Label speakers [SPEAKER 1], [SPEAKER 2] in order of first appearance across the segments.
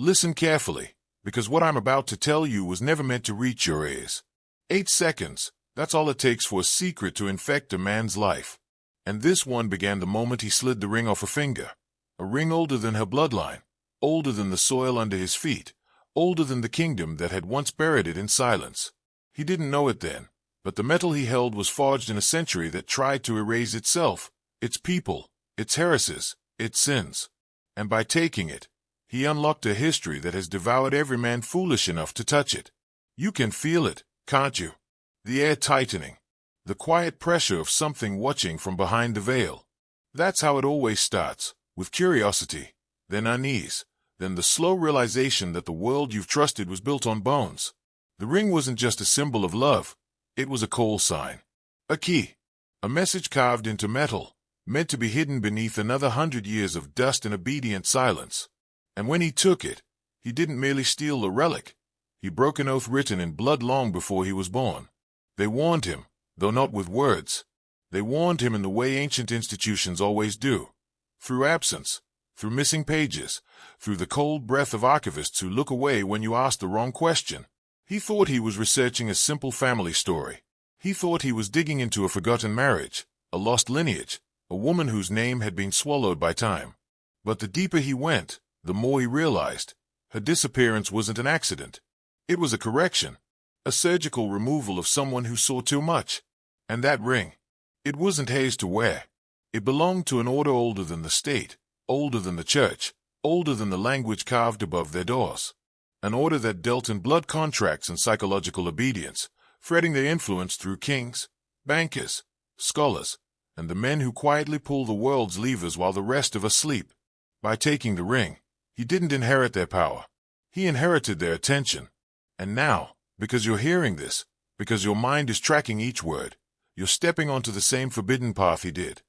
[SPEAKER 1] Listen carefully, because what I'm about to tell you was never meant to reach your ears. 8 seconds, that's all it takes for a secret to infect a man's life. And this one began the moment he slid the ring off her finger. A ring older than her bloodline, older than the soil under his feet, older than the kingdom that had once buried it in silence. He didn't know it then, but the metal he held was forged in a century that tried to erase itself, its people, its heresies, its sins. And by taking it, he unlocked a history that has devoured every man foolish enough to touch it. You can feel it, can't you? The air tightening. The quiet pressure of something watching from behind the veil. That's how it always starts, with curiosity, then unease, then the slow realization that the world you've trusted was built on bones. The ring wasn't just a symbol of love, it was a call sign. A key. A message carved into metal, meant to be hidden beneath another 100 years of dust and obedient silence. And when he took it, he didn't merely steal a relic. He broke an oath written in blood long before he was born. They warned him, though not with words. They warned him in the way ancient institutions always do. Through absence, through missing pages, through the cold breath of archivists who look away when you ask the wrong question. He thought he was researching a simple family story. He thought he was digging into a forgotten marriage, a lost lineage, a woman whose name had been swallowed by time. But the deeper he went, the more he realized, her disappearance wasn't an accident. It was a correction, a surgical removal of someone who saw too much. And that ring, it wasn't his to wear. It belonged to an order older than the state, older than the church, older than the language carved above their doors. An order that dealt in blood contracts and psychological obedience, threading their influence through kings, bankers, scholars, and the men who quietly pull the world's levers while the rest of us sleep. By taking the ring, he didn't inherit their power. He inherited their attention. And now, because you're hearing this, because your mind is tracking each word, you're stepping onto the same forbidden path he did.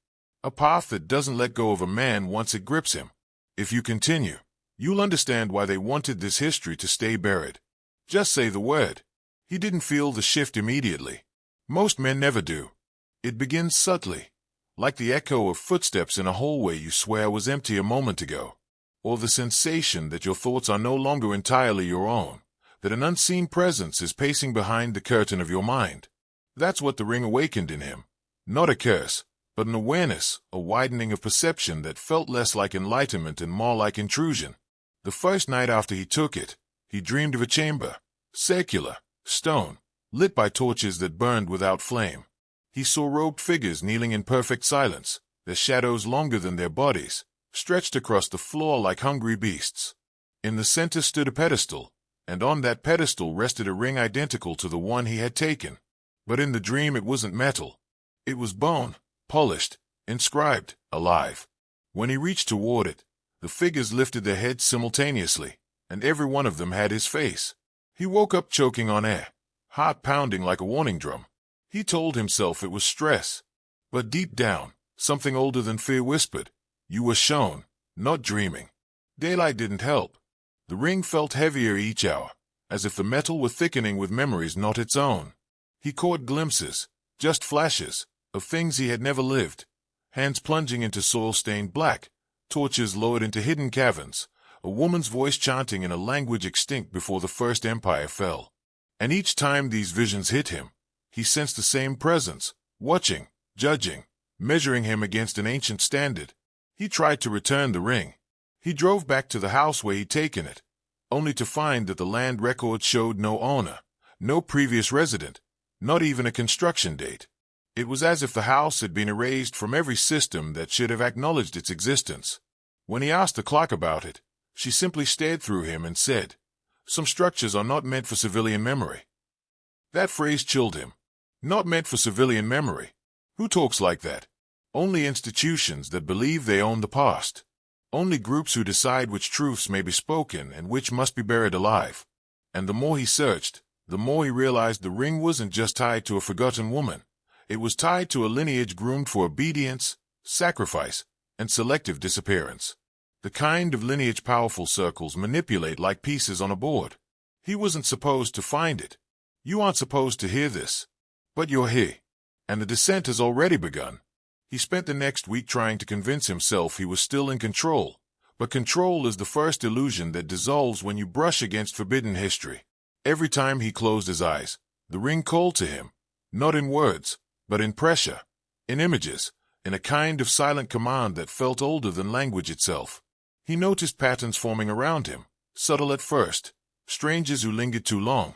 [SPEAKER 1] A path that doesn't let go of a man once it grips him. If you continue, you'll understand why they wanted this history to stay buried. Just say the word. He didn't feel the shift immediately. Most men never do. It begins subtly, like the echo of footsteps in a hallway you swear was empty a moment ago, or the sensation that your thoughts are no longer entirely your own, that an unseen presence is pacing behind the curtain of your mind. That's what the ring awakened in him. Not a curse, but an awareness, a widening of perception that felt less like enlightenment and more like intrusion. The first night after he took it, he dreamed of a chamber, circular, stone, lit by torches that burned without flame. He saw robed figures kneeling in perfect silence, their shadows longer than their bodies, stretched across the floor like hungry beasts. In the center stood a pedestal, and on that pedestal rested a ring identical to the one he had taken. But in the dream it wasn't metal. It was bone, polished, inscribed, alive. When he reached toward it, the figures lifted their heads simultaneously, and every one of them had his face. He woke up choking on air, heart pounding like a warning drum. He told himself it was stress. But deep down, something older than fear whispered, "You were shown, not dreaming." Daylight didn't help. The ring felt heavier each hour, as if the metal were thickening with memories not its own. He caught glimpses, just flashes, of things he had never lived. Hands plunging into soil-stained black, torches lowered into hidden caverns, a woman's voice chanting in a language extinct before the first empire fell. And each time these visions hit him, he sensed the same presence, watching, judging, measuring him against an ancient standard. He tried to return the ring. He drove back to the house where he'd taken it, only to find that the land record showed no owner, no previous resident, not even a construction date. It was as if the house had been erased from every system that should have acknowledged its existence. When he asked the clock about it, she simply stared through him and said, "Some structures are not meant for civilian memory." That phrase chilled him. Not meant for civilian memory. Who talks like that? Only institutions that believe they own the past. Only groups who decide which truths may be spoken and which must be buried alive. And the more he searched, the more he realized the ring wasn't just tied to a forgotten woman. It was tied to a lineage groomed for obedience, sacrifice, and selective disappearance. The kind of lineage powerful circles manipulate like pieces on a board. He wasn't supposed to find it. You aren't supposed to hear this. But you're here. And the descent has already begun. He spent the next week trying to convince himself he was still in control, But control is the first illusion that dissolves when you brush against forbidden history. Every time he closed his eyes, the ring called to him, not in words, but in pressure, in images, in a kind of silent command that felt older than language itself. He noticed patterns forming around him, subtle at first, strangers who lingered too long,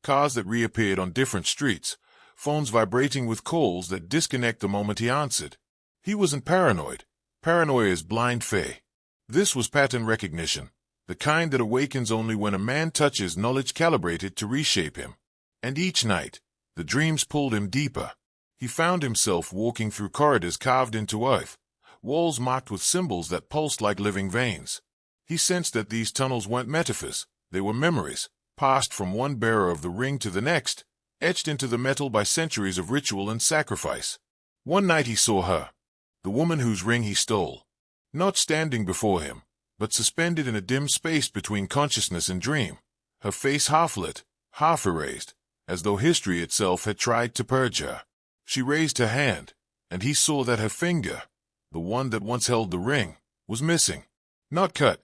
[SPEAKER 1] cars that reappeared on different streets, phones vibrating with calls that disconnect the moment he answered. He wasn't paranoid. Paranoia is blind faith. This was pattern recognition, the kind that awakens only when a man touches knowledge calibrated to reshape him. And each night, the dreams pulled him deeper. He found himself walking through corridors carved into earth, walls marked with symbols that pulsed like living veins. He sensed that these tunnels weren't metaphors, they were memories, passed from one bearer of the ring to the next, etched into the metal by centuries of ritual and sacrifice. One night he saw her, the woman whose ring he stole, not standing before him, but suspended in a dim space between consciousness and dream, her face half-lit, half-erased, as though history itself had tried to purge her. She raised her hand, and he saw that her finger, the one that once held the ring, was missing. Not cut,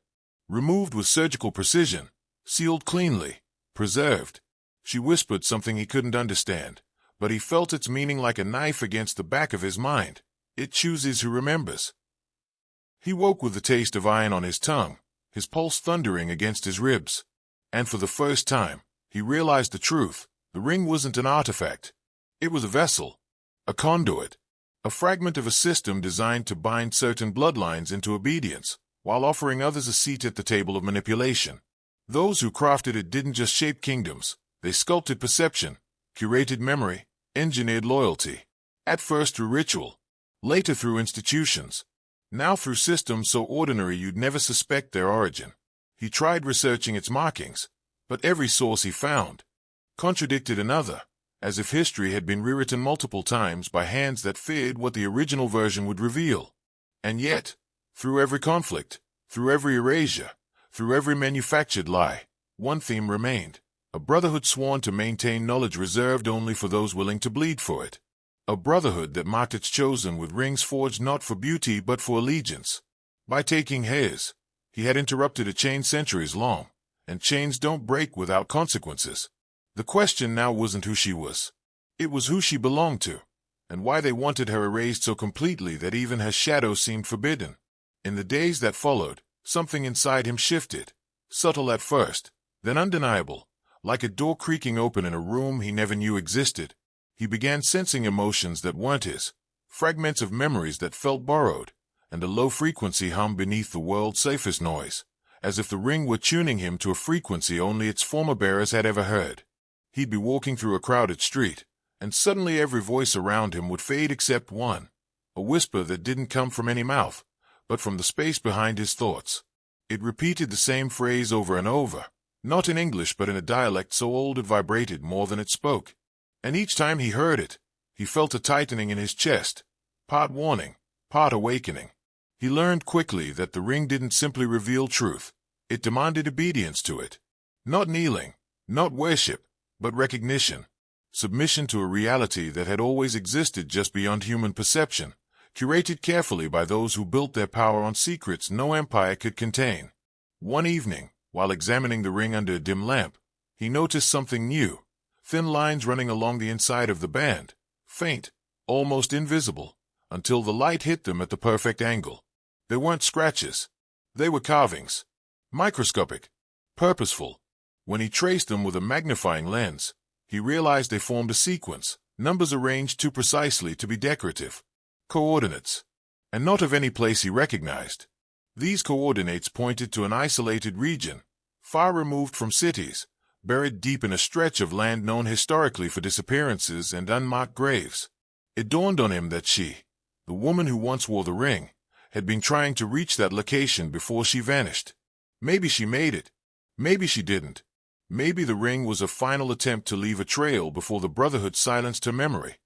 [SPEAKER 1] removed with surgical precision, sealed cleanly, preserved. She whispered something he couldn't understand, but he felt its meaning like a knife against the back of his mind. It chooses who remembers. He woke with the taste of iron on his tongue, his pulse thundering against his ribs. And for the first time, he realized the truth. The ring wasn't an artifact. It was a vessel, a conduit, a fragment of a system designed to bind certain bloodlines into obedience, while offering others a seat at the table of manipulation. Those who crafted it didn't just shape kingdoms, they sculpted perception, curated memory, engineered loyalty. At first through ritual, later through institutions, now through systems so ordinary you'd never suspect their origin. He tried researching its markings, but every source he found contradicted another, as if history had been rewritten multiple times by hands that feared what the original version would reveal. And yet, through every conflict, through every erasure, through every manufactured lie, one theme remained: a brotherhood sworn to maintain knowledge reserved only for those willing to bleed for it. A brotherhood that marked its chosen with rings forged not for beauty but for allegiance. By taking his, he had interrupted a chain centuries long, and chains don't break without consequences. The question now wasn't who she was. It was who she belonged to, and why they wanted her erased so completely that even her shadow seemed forbidden. In the days that followed, something inside him shifted, subtle at first, then undeniable, like a door creaking open in a room he never knew existed. He began sensing emotions that weren't his, fragments of memories that felt borrowed, and a low-frequency hum beneath the world's safest noise, as if the ring were tuning him to a frequency only its former bearers had ever heard. He'd be walking through a crowded street, and suddenly every voice around him would fade except one, a whisper that didn't come from any mouth, but from the space behind his thoughts. It repeated the same phrase over and over, not in English but in a dialect so old it vibrated more than it spoke. And each time he heard it, he felt a tightening in his chest, part warning, part awakening. He learned quickly that the ring didn't simply reveal truth, it demanded obedience to it. Not kneeling, not worship, but recognition, submission to a reality that had always existed just beyond human perception, curated carefully by those who built their power on secrets no empire could contain. One evening, while examining the ring under a dim lamp, he noticed something new. Thin lines running along the inside of the band, faint, almost invisible, until the light hit them at the perfect angle. They weren't scratches. They were carvings. Microscopic. Purposeful. When he traced them with a magnifying lens, he realized they formed a sequence, numbers arranged too precisely to be decorative. Coordinates. And not of any place he recognized. These coordinates pointed to an isolated region, far removed from cities, buried deep in a stretch of land known historically for disappearances and unmarked graves. It dawned on him that she, the woman who once wore the ring, had been trying to reach that location before she vanished. Maybe she made it. Maybe she didn't. Maybe the ring was a final attempt to leave a trail before the Brotherhood silenced her memory.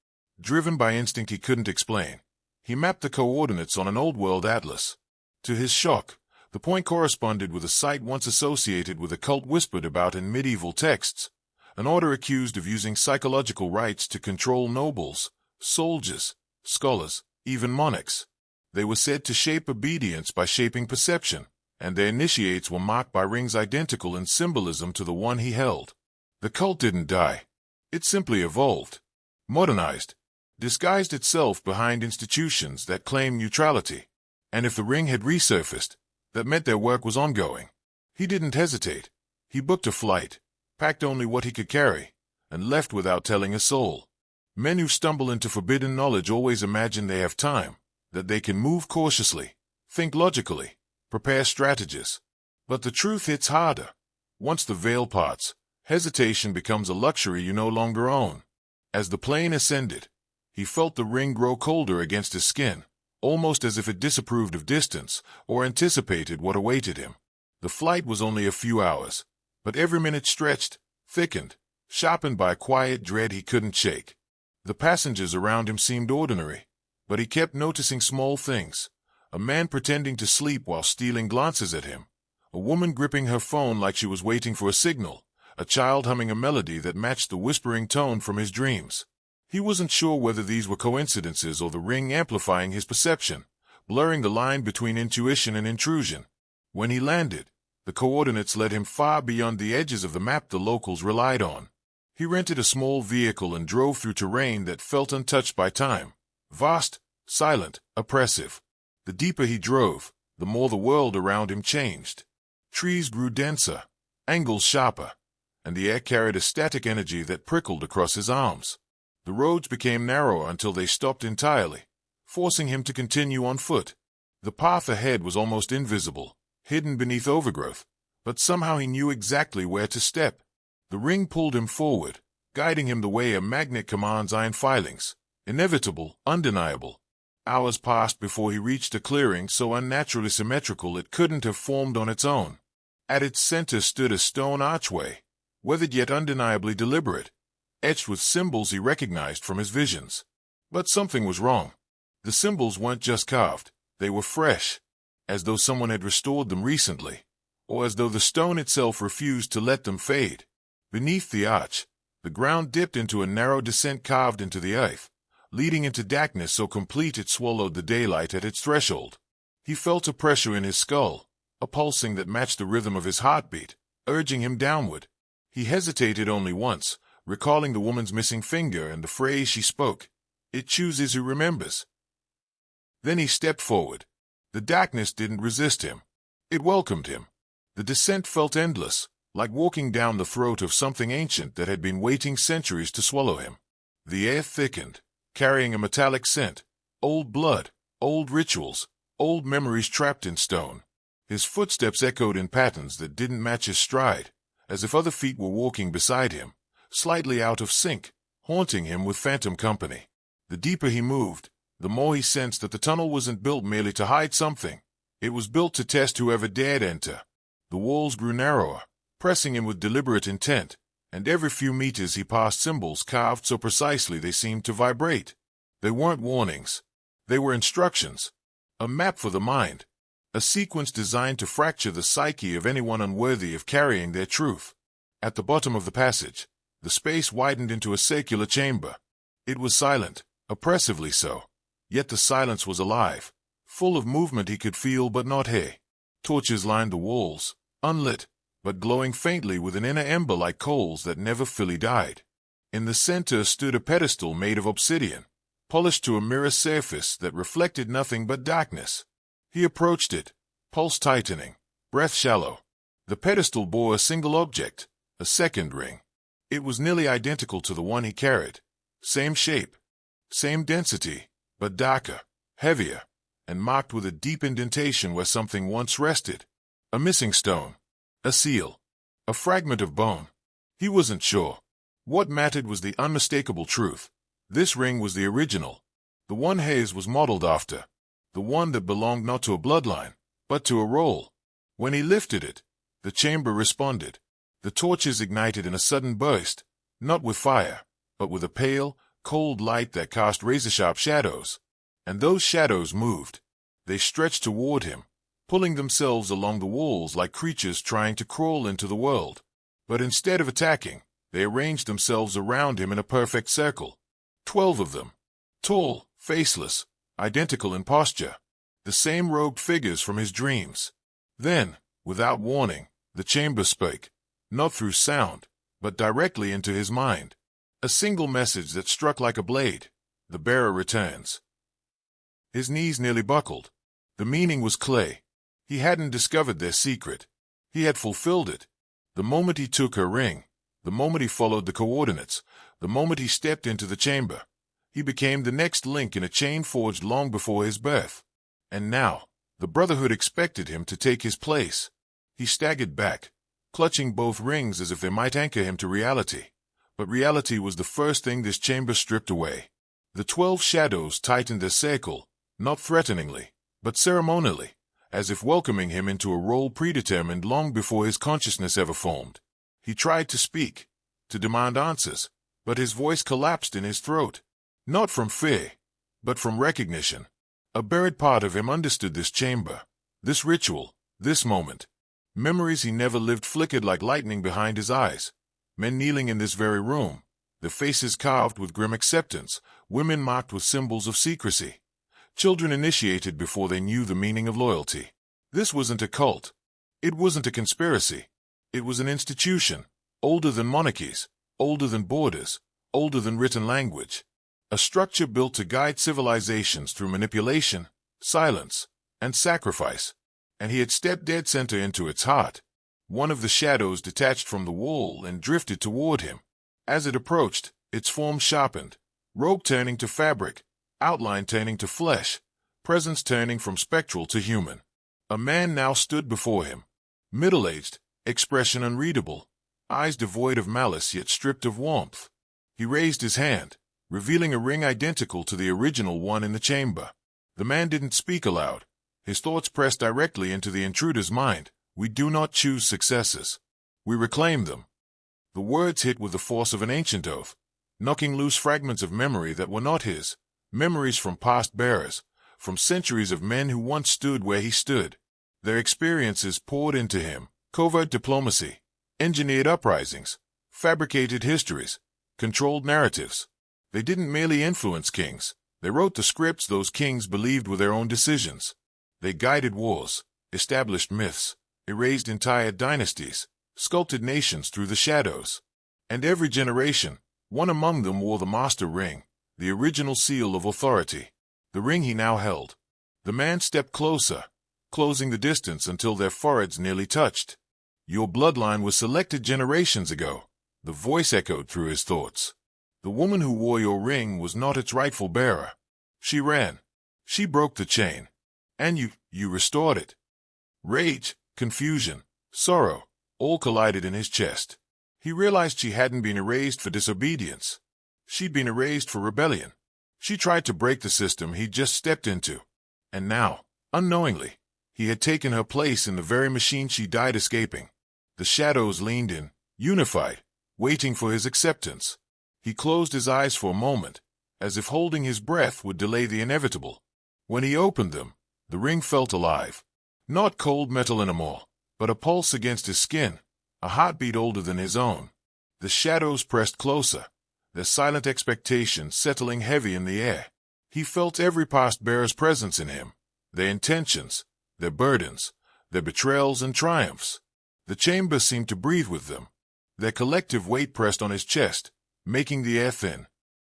[SPEAKER 1] Driven by instinct he couldn't explain, he mapped the coordinates on an old-world atlas. To his shock, the point corresponded with a site once associated with a cult whispered about in medieval texts, an order accused of using psychological rites to control nobles, soldiers, scholars, even monarchs. They were said to shape obedience by shaping perception, and their initiates were marked by rings identical in symbolism to the one he held. The cult didn't die. It simply evolved, modernized, disguised itself behind institutions that claim neutrality. And if the ring had resurfaced, that meant their work was ongoing. He didn't hesitate. He booked a flight, packed only what he could carry, and left without telling a soul. Men who stumble into forbidden knowledge always imagine they have time, that they can move cautiously, think logically, prepare strategies. But the truth hits harder. Once the veil parts, hesitation becomes a luxury you no longer own. As the plane ascended, he felt the ring grow colder against his skin, almost as if it disapproved of distance or anticipated what awaited him. The flight was only a few hours, but every minute stretched, thickened, sharpened by a quiet dread he couldn't shake. The passengers around him seemed ordinary, but he kept noticing small things. A man pretending to sleep while stealing glances at him, a woman gripping her phone like she was waiting for a signal, a child humming a melody that matched the whispering tone from his dreams. He wasn't sure whether these were coincidences or the ring amplifying his perception, blurring the line between intuition and intrusion. When he landed, the coordinates led him far beyond the edges of the map the locals relied on. He rented a small vehicle and drove through terrain that felt untouched by time. Vast, silent, oppressive. The deeper he drove, the more the world around him changed. Trees grew denser, angles sharper, and the air carried a static energy that prickled across his arms. The roads became narrower until they stopped entirely, forcing him to continue on foot. The path ahead was almost invisible, hidden beneath overgrowth, but somehow he knew exactly where to step. The ring pulled him forward, guiding him the way a magnet commands iron filings, inevitable, undeniable. Hours passed before he reached a clearing so unnaturally symmetrical it couldn't have formed on its own. At its center stood a stone archway, weathered yet undeniably deliberate, etched with symbols he recognized from his visions. But something was wrong. The symbols weren't just carved, they were fresh, as though someone had restored them recently, or as though the stone itself refused to let them fade. Beneath the arch, the ground dipped into a narrow descent carved into the earth, leading into darkness so complete it swallowed the daylight at its threshold. He felt a pressure in his skull, a pulsing that matched the rhythm of his heartbeat, urging him downward. He hesitated only once, recalling the woman's missing finger and the phrase she spoke, "It chooses who remembers." Then he stepped forward. The darkness didn't resist him. It welcomed him. The descent felt endless, like walking down the throat of something ancient that had been waiting centuries to swallow him. The air thickened, carrying a metallic scent, old blood, old rituals, old memories trapped in stone. His footsteps echoed in patterns that didn't match his stride, as if other feet were walking beside him, slightly out of sync, haunting him with phantom company. The deeper he moved, the more he sensed that the tunnel wasn't built merely to hide something. It was built to test whoever dared enter. The walls grew narrower, pressing him with deliberate intent, and every few meters he passed symbols carved so precisely they seemed to vibrate. They weren't warnings. They were instructions. A map for the mind. A sequence designed to fracture the psyche of anyone unworthy of carrying their truth. At the bottom of the passage, the space widened into a circular chamber. It was silent, oppressively so. Yet the silence was alive, full of movement he could feel but not hear. Torches lined the walls, unlit, but glowing faintly with an inner ember like coals that never fully died. In the center stood a pedestal made of obsidian, polished to a mirror surface that reflected nothing but darkness. He approached it, pulse tightening, breath shallow. The pedestal bore a single object, a second ring. It was nearly identical to the one he carried. Same shape, same density, but darker, heavier, and marked with a deep indentation where something once rested. A missing stone. A seal. A fragment of bone. He wasn't sure. What mattered was the unmistakable truth. This ring was the original. The one Hayes was modeled after. The one that belonged not to a bloodline, but to a role. When he lifted it, the chamber responded. The torches ignited in a sudden burst, not with fire, but with a pale, cold light that cast razor-sharp shadows. And those shadows moved. They stretched toward him, pulling themselves along the walls like creatures trying to crawl into the world. But instead of attacking, they arranged themselves around him in a perfect circle. 12 of them. Tall, faceless, identical in posture. The same robed figures from his dreams. Then, without warning, the chamber spake, not through sound, but directly into his mind. A single message that struck like a blade. The bearer returns. His knees nearly buckled. The meaning was clear. He hadn't discovered their secret. He had fulfilled it. The moment he took her ring, the moment he followed the coordinates, the moment he stepped into the chamber, he became the next link in a chain forged long before his birth. And now, the Brotherhood expected him to take his place. He staggered back, clutching both rings as if they might anchor him to reality. But reality was the first thing this chamber stripped away. The 12 shadows tightened their circle, not threateningly, but ceremonially, as if welcoming him into a role predetermined long before his consciousness ever formed. He tried to speak, to demand answers, but his voice collapsed in his throat. Not from fear, but from recognition. A buried part of him understood this chamber, this ritual, this moment. Memories he never lived flickered like lightning behind his eyes. Men kneeling in this very room, their faces carved with grim acceptance, women marked with symbols of secrecy. Children initiated before they knew the meaning of loyalty. This wasn't a cult. It wasn't a conspiracy. It was an institution, older than monarchies, older than borders, older than written language. A structure built to guide civilizations through manipulation, silence, and sacrifice. And he had stepped dead center into its heart. One of the shadows detached from the wall and drifted toward him. As it approached, its form sharpened, robe turning to fabric, outline turning to flesh, presence turning from spectral to human. A man now stood before him, middle-aged, expression unreadable, eyes devoid of malice yet stripped of warmth. He raised his hand, revealing a ring identical to the original one in the chamber. The man didn't speak aloud. His thoughts pressed directly into the intruder's mind. We do not choose successes. We reclaim them. The words hit with the force of an ancient oath, knocking loose fragments of memory that were not his, memories from past bearers, from centuries of men who once stood where he stood. Their experiences poured into him, covert diplomacy, engineered uprisings, fabricated histories, controlled narratives. They didn't merely influence kings. They wrote the scripts those kings believed were their own decisions. They guided wars, established myths, erased entire dynasties, sculpted nations through the shadows. And every generation, one among them wore the master ring, the original seal of authority. The ring he now held. The man stepped closer, closing the distance until their foreheads nearly touched. Your bloodline was selected generations ago. The voice echoed through his thoughts. The woman who wore your ring was not its rightful bearer. She ran. She broke the chain. And you restored it. Rage, confusion, sorrow, all collided in his chest. He realized she hadn't been erased for disobedience. She'd been erased for rebellion. She tried to break the system he'd just stepped into. And now, unknowingly, he had taken her place in the very machine she died escaping. The shadows leaned in, unified, waiting for his acceptance. He closed his eyes for a moment, as if holding his breath would delay the inevitable. When he opened them, the ring felt alive. Not cold metal anymore, but a pulse against his skin, a heartbeat older than his own. The shadows pressed closer, their silent expectations settling heavy in the air. He felt every past bearer's presence in him, their intentions, their burdens, their betrayals and triumphs. The chamber seemed to breathe with them. Their collective weight pressed on his chest, making the air thin.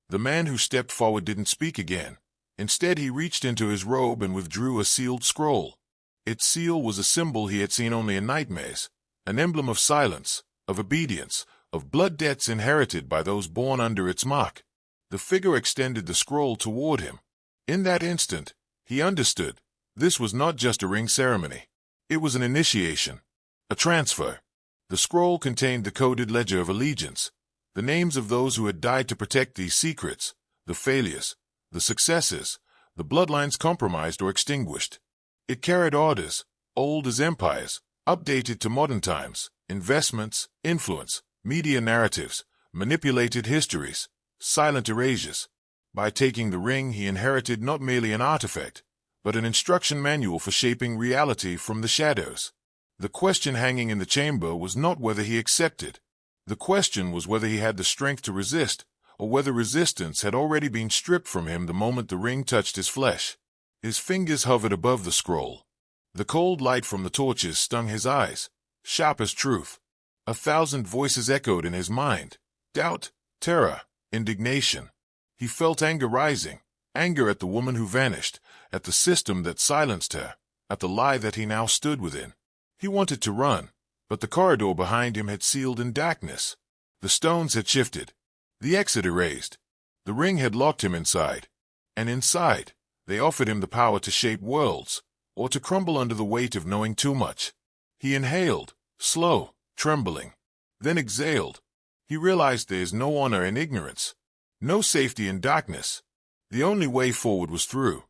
[SPEAKER 1] The man who stepped forward didn't speak again. Instead, he reached into his robe and withdrew a sealed scroll. Its seal was a symbol he had seen only in nightmares, an emblem of silence, of obedience, of blood debts inherited by those born under its mark. The figure extended the scroll toward him. In that instant, he understood. This was not just a ring ceremony. It was an initiation, a transfer. The scroll contained the coded ledger of allegiance, the names of those who had died to protect these secrets, the failures, the successes, the bloodlines compromised or extinguished. It carried orders, old as empires, updated to modern times, investments, influence, media narratives, manipulated histories, silent erasures. By taking the ring, he inherited not merely an artifact, but an instruction manual for shaping reality from the shadows. The question hanging in the chamber was not whether he accepted. The question was whether he had the strength to resist, or whether resistance had already been stripped from him the moment the ring touched his flesh. His fingers hovered above the scroll. The cold light from the torches stung his eyes, sharp as truth. 1,000 voices echoed in his mind. Doubt, terror, indignation. He felt anger rising, anger at the woman who vanished, at the system that silenced her, at the lie that he now stood within. He wanted to run, but the corridor behind him had sealed in darkness. The stones had shifted, the exit erased. The ring had locked him inside, and inside, they offered him the power to shape worlds, or to crumble under the weight of knowing too much. He inhaled, slow, trembling, then exhaled. He realized there is no honor in ignorance, no safety in darkness. The only way forward was through.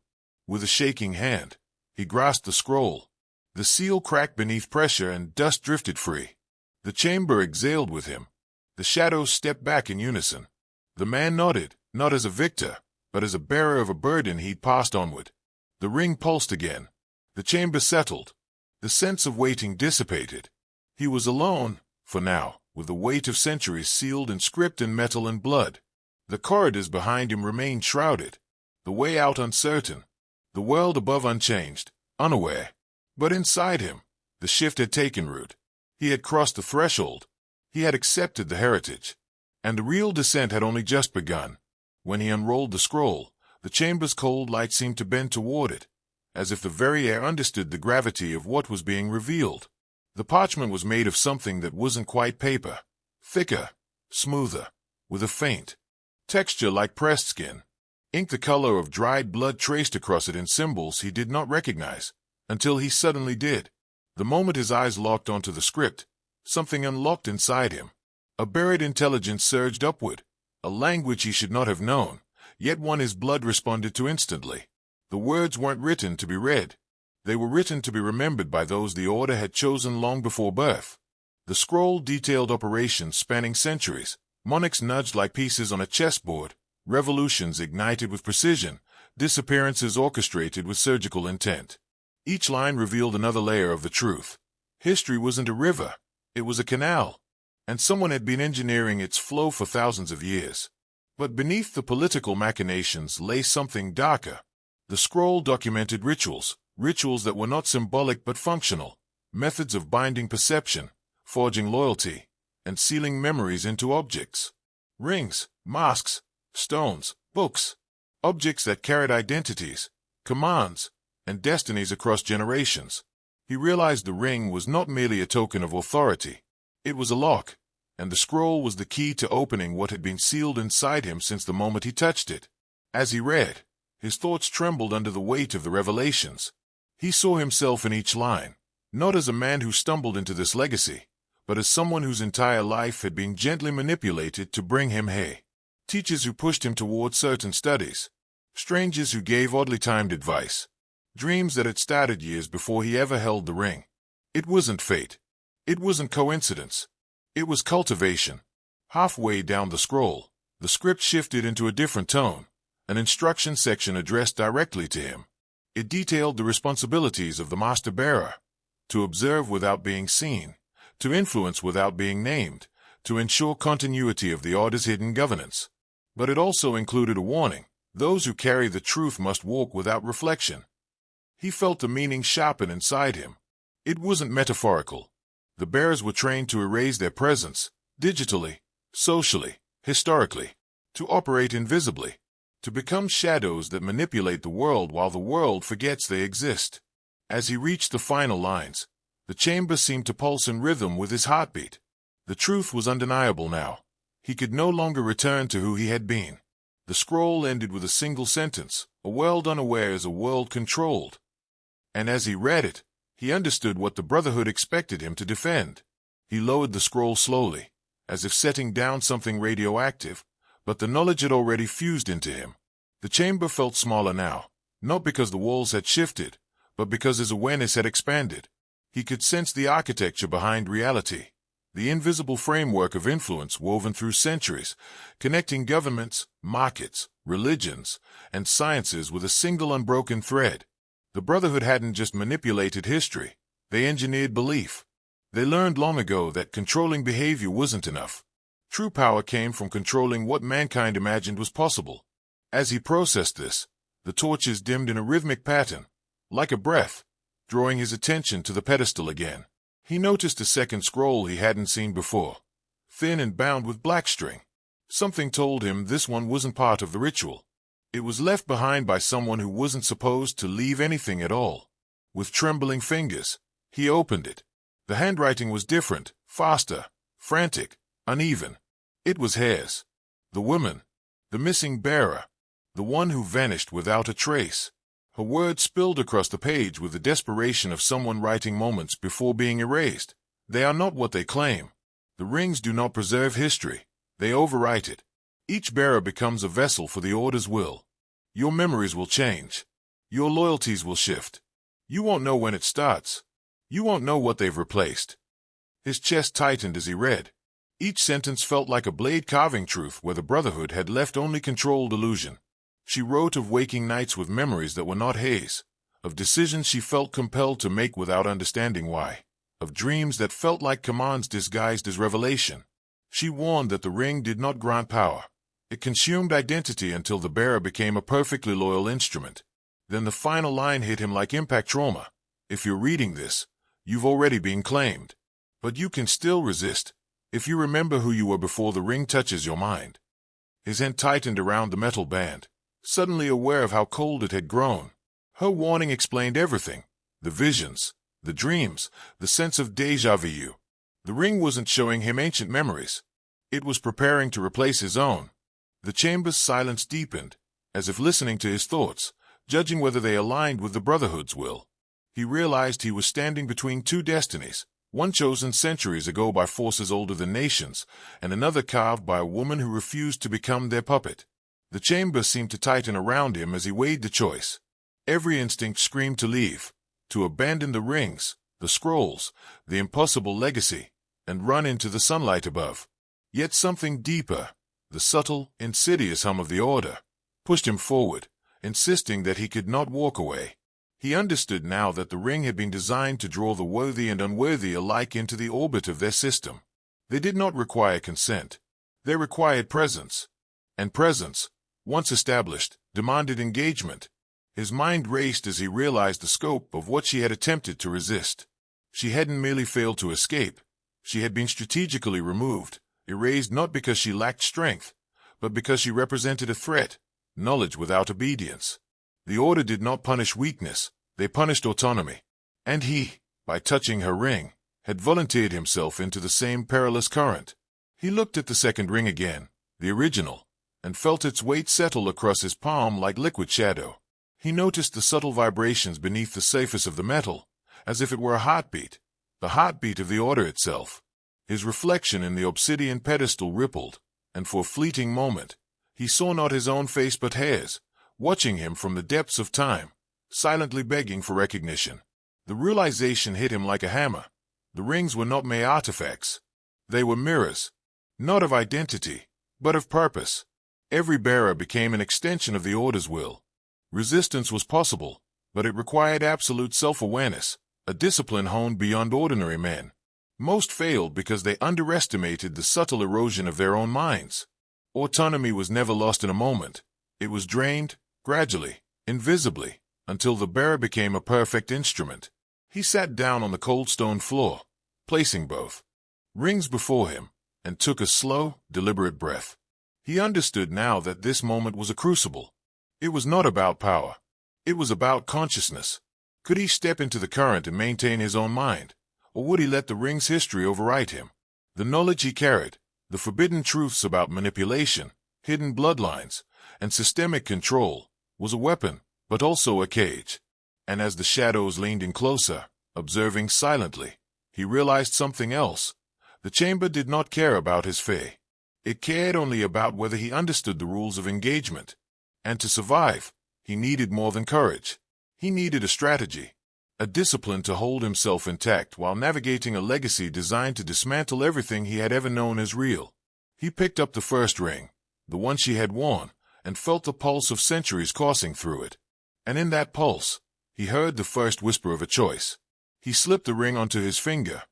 [SPEAKER 1] With a shaking hand, he grasped the scroll. The seal cracked beneath pressure and dust drifted free. The chamber exhaled with him. The shadows stepped back in unison. The man nodded, not as a victor, but as a bearer of a burden he'd passed onward. The ring pulsed again. The chamber settled. The sense of waiting dissipated. He was alone, for now, with the weight of centuries sealed in script and metal and blood. The corridors behind him remained shrouded, the way out uncertain, the world above unchanged, unaware. But inside him, the shift had taken root. He had crossed the threshold. He had accepted the heritage. And the real descent had only just begun. When he unrolled the scroll, the chamber's cold light seemed to bend toward it, as if the very air understood the gravity of what was being revealed. The parchment was made of something that wasn't quite paper, thicker, smoother, with a faint texture like pressed skin. Ink the color of dried blood traced across it in symbols he did not recognize, until he suddenly did. The moment his eyes locked onto the script, something unlocked inside him. A buried intelligence surged upward, a language he should not have known, yet one his blood responded to instantly. The words weren't written to be read. They were written to be remembered by those the Order had chosen long before birth. The scroll detailed operations spanning centuries, monarchs nudged like pieces on a chessboard, revolutions ignited with precision, disappearances orchestrated with surgical intent. Each line revealed another layer of the truth. History wasn't a river, it was a canal, and someone had been engineering its flow for thousands of years. But beneath the political machinations lay something darker. The scroll documented rituals that were not symbolic but functional, methods of binding perception, forging loyalty, and sealing memories into objects. Rings, masks, stones, books, objects that carried identities, commands, and destinies across generations. He realized the ring was not merely a token of authority. It was a lock, and the scroll was the key to opening what had been sealed inside him since the moment he touched it. As he read, his thoughts trembled under the weight of the revelations. He saw himself in each line, not as a man who stumbled into this legacy, but as someone whose entire life had been gently manipulated to bring him hay. Teachers who pushed him toward certain studies, strangers who gave oddly timed advice, dreams that had started years before he ever held the ring. It wasn't fate. It wasn't coincidence. It was cultivation. Halfway down the scroll, the script shifted into a different tone, an instruction section addressed directly to him. It detailed the responsibilities of the master bearer: to observe without being seen, to influence without being named, to ensure continuity of the Order's hidden governance. But it also included a warning: those who carry the truth must walk without reflection. He felt the meaning sharpen inside him. It wasn't metaphorical. The bearers were trained to erase their presence, digitally, socially, historically, to operate invisibly, to become shadows that manipulate the world while the world forgets they exist. As he reached the final lines, the chamber seemed to pulse in rhythm with his heartbeat. The truth was undeniable now. He could no longer return to who he had been. The scroll ended with a single sentence: a world unaware is a world controlled. And as he read it, he understood what the Brotherhood expected him to defend. He lowered the scroll slowly, as if setting down something radioactive, but the knowledge had already fused into him. The chamber felt smaller now, not because the walls had shifted, but because his awareness had expanded. He could sense the architecture behind reality, the invisible framework of influence woven through centuries, connecting governments, markets, religions, and sciences with a single unbroken thread. The Brotherhood hadn't just manipulated history, they engineered belief. They learned long ago that controlling behavior wasn't enough. True power came from controlling what mankind imagined was possible. As he processed this, the torches dimmed in a rhythmic pattern, like a breath, drawing his attention to the pedestal again. He noticed a second scroll he hadn't seen before, thin and bound with black string. Something told him this one wasn't part of the ritual. It was left behind by someone who wasn't supposed to leave anything at all. With trembling fingers, he opened it. The handwriting was different, faster, frantic, uneven. It was hers. The woman, the missing bearer, the one who vanished without a trace. Her words spilled across the page with the desperation of someone writing moments before being erased. They are not what they claim. The rings do not preserve history. They overwrite it. Each bearer becomes a vessel for the Order's will. Your memories will change. Your loyalties will shift. You won't know when it starts. You won't know what they've replaced. His chest tightened as he read. Each sentence felt like a blade carving truth where the Brotherhood had left only controlled illusion. She wrote of waking nights with memories that were not his, of decisions she felt compelled to make without understanding why, of dreams that felt like commands disguised as revelation. She warned that the ring did not grant power. It consumed identity until the bearer became a perfectly loyal instrument. Then the final line hit him like impact trauma. If you're reading this, you've already been claimed. But you can still resist, if you remember who you were before the ring touches your mind. His hand tightened around the metal band, suddenly aware of how cold it had grown. Her warning explained everything. The visions, the dreams, the sense of déjà vu. The ring wasn't showing him ancient memories. It was preparing to replace his own. The chamber's silence deepened, as if listening to his thoughts, judging whether they aligned with the Brotherhood's will. He realized he was standing between two destinies, one chosen centuries ago by forces older than nations, and another carved by a woman who refused to become their puppet. The chamber seemed to tighten around him as he weighed the choice. Every instinct screamed to leave, to abandon the rings, the scrolls, the impossible legacy, and run into the sunlight above. Yet something deeper, the subtle, insidious hum of the Order, pushed him forward, insisting that he could not walk away. He understood now that the ring had been designed to draw the worthy and unworthy alike into the orbit of their system. They did not require consent. They required presence. And presence, once established, demanded engagement. His mind raced as he realized the scope of what she had attempted to resist. She hadn't merely failed to escape. She had been strategically removed, erased not because she lacked strength, but because she represented a threat, knowledge without obedience. The Order did not punish weakness, they punished autonomy. And he, by touching her ring, had volunteered himself into the same perilous current. He looked at the second ring again, the original, and felt its weight settle across his palm like liquid shadow. He noticed the subtle vibrations beneath the surface of the metal, as if it were a heartbeat, the heartbeat of the Order itself. His reflection in the obsidian pedestal rippled, and for a fleeting moment, he saw not his own face but hers, watching him from the depths of time, silently begging for recognition. The realization hit him like a hammer. The rings were not mere artifacts. They were mirrors, not of identity, but of purpose. Every bearer became an extension of the Order's will. Resistance was possible, but it required absolute self-awareness, a discipline honed beyond ordinary men. Most failed because they underestimated the subtle erosion of their own minds. Autonomy was never lost in a moment. It was drained, gradually, invisibly, until the bearer became a perfect instrument. He sat down on the cold stone floor, placing both rings before him, and took a slow, deliberate breath. He understood now that this moment was a crucible. It was not about power. It was about consciousness. Could he step into the current and maintain his own mind, or would he let the ring's history override him? The knowledge he carried, the forbidden truths about manipulation, hidden bloodlines, and systemic control, was a weapon, but also a cage. And as the shadows leaned in closer, observing silently, he realized something else. The chamber did not care about his fate. It cared only about whether he understood the rules of engagement. And to survive, he needed more than courage. He needed a strategy, a discipline to hold himself intact while navigating a legacy designed to dismantle everything he had ever known as real. He picked up the first ring, the one she had worn, and felt the pulse of centuries coursing through it. And in that pulse, he heard the first whisper of a choice. He slipped the ring onto his finger,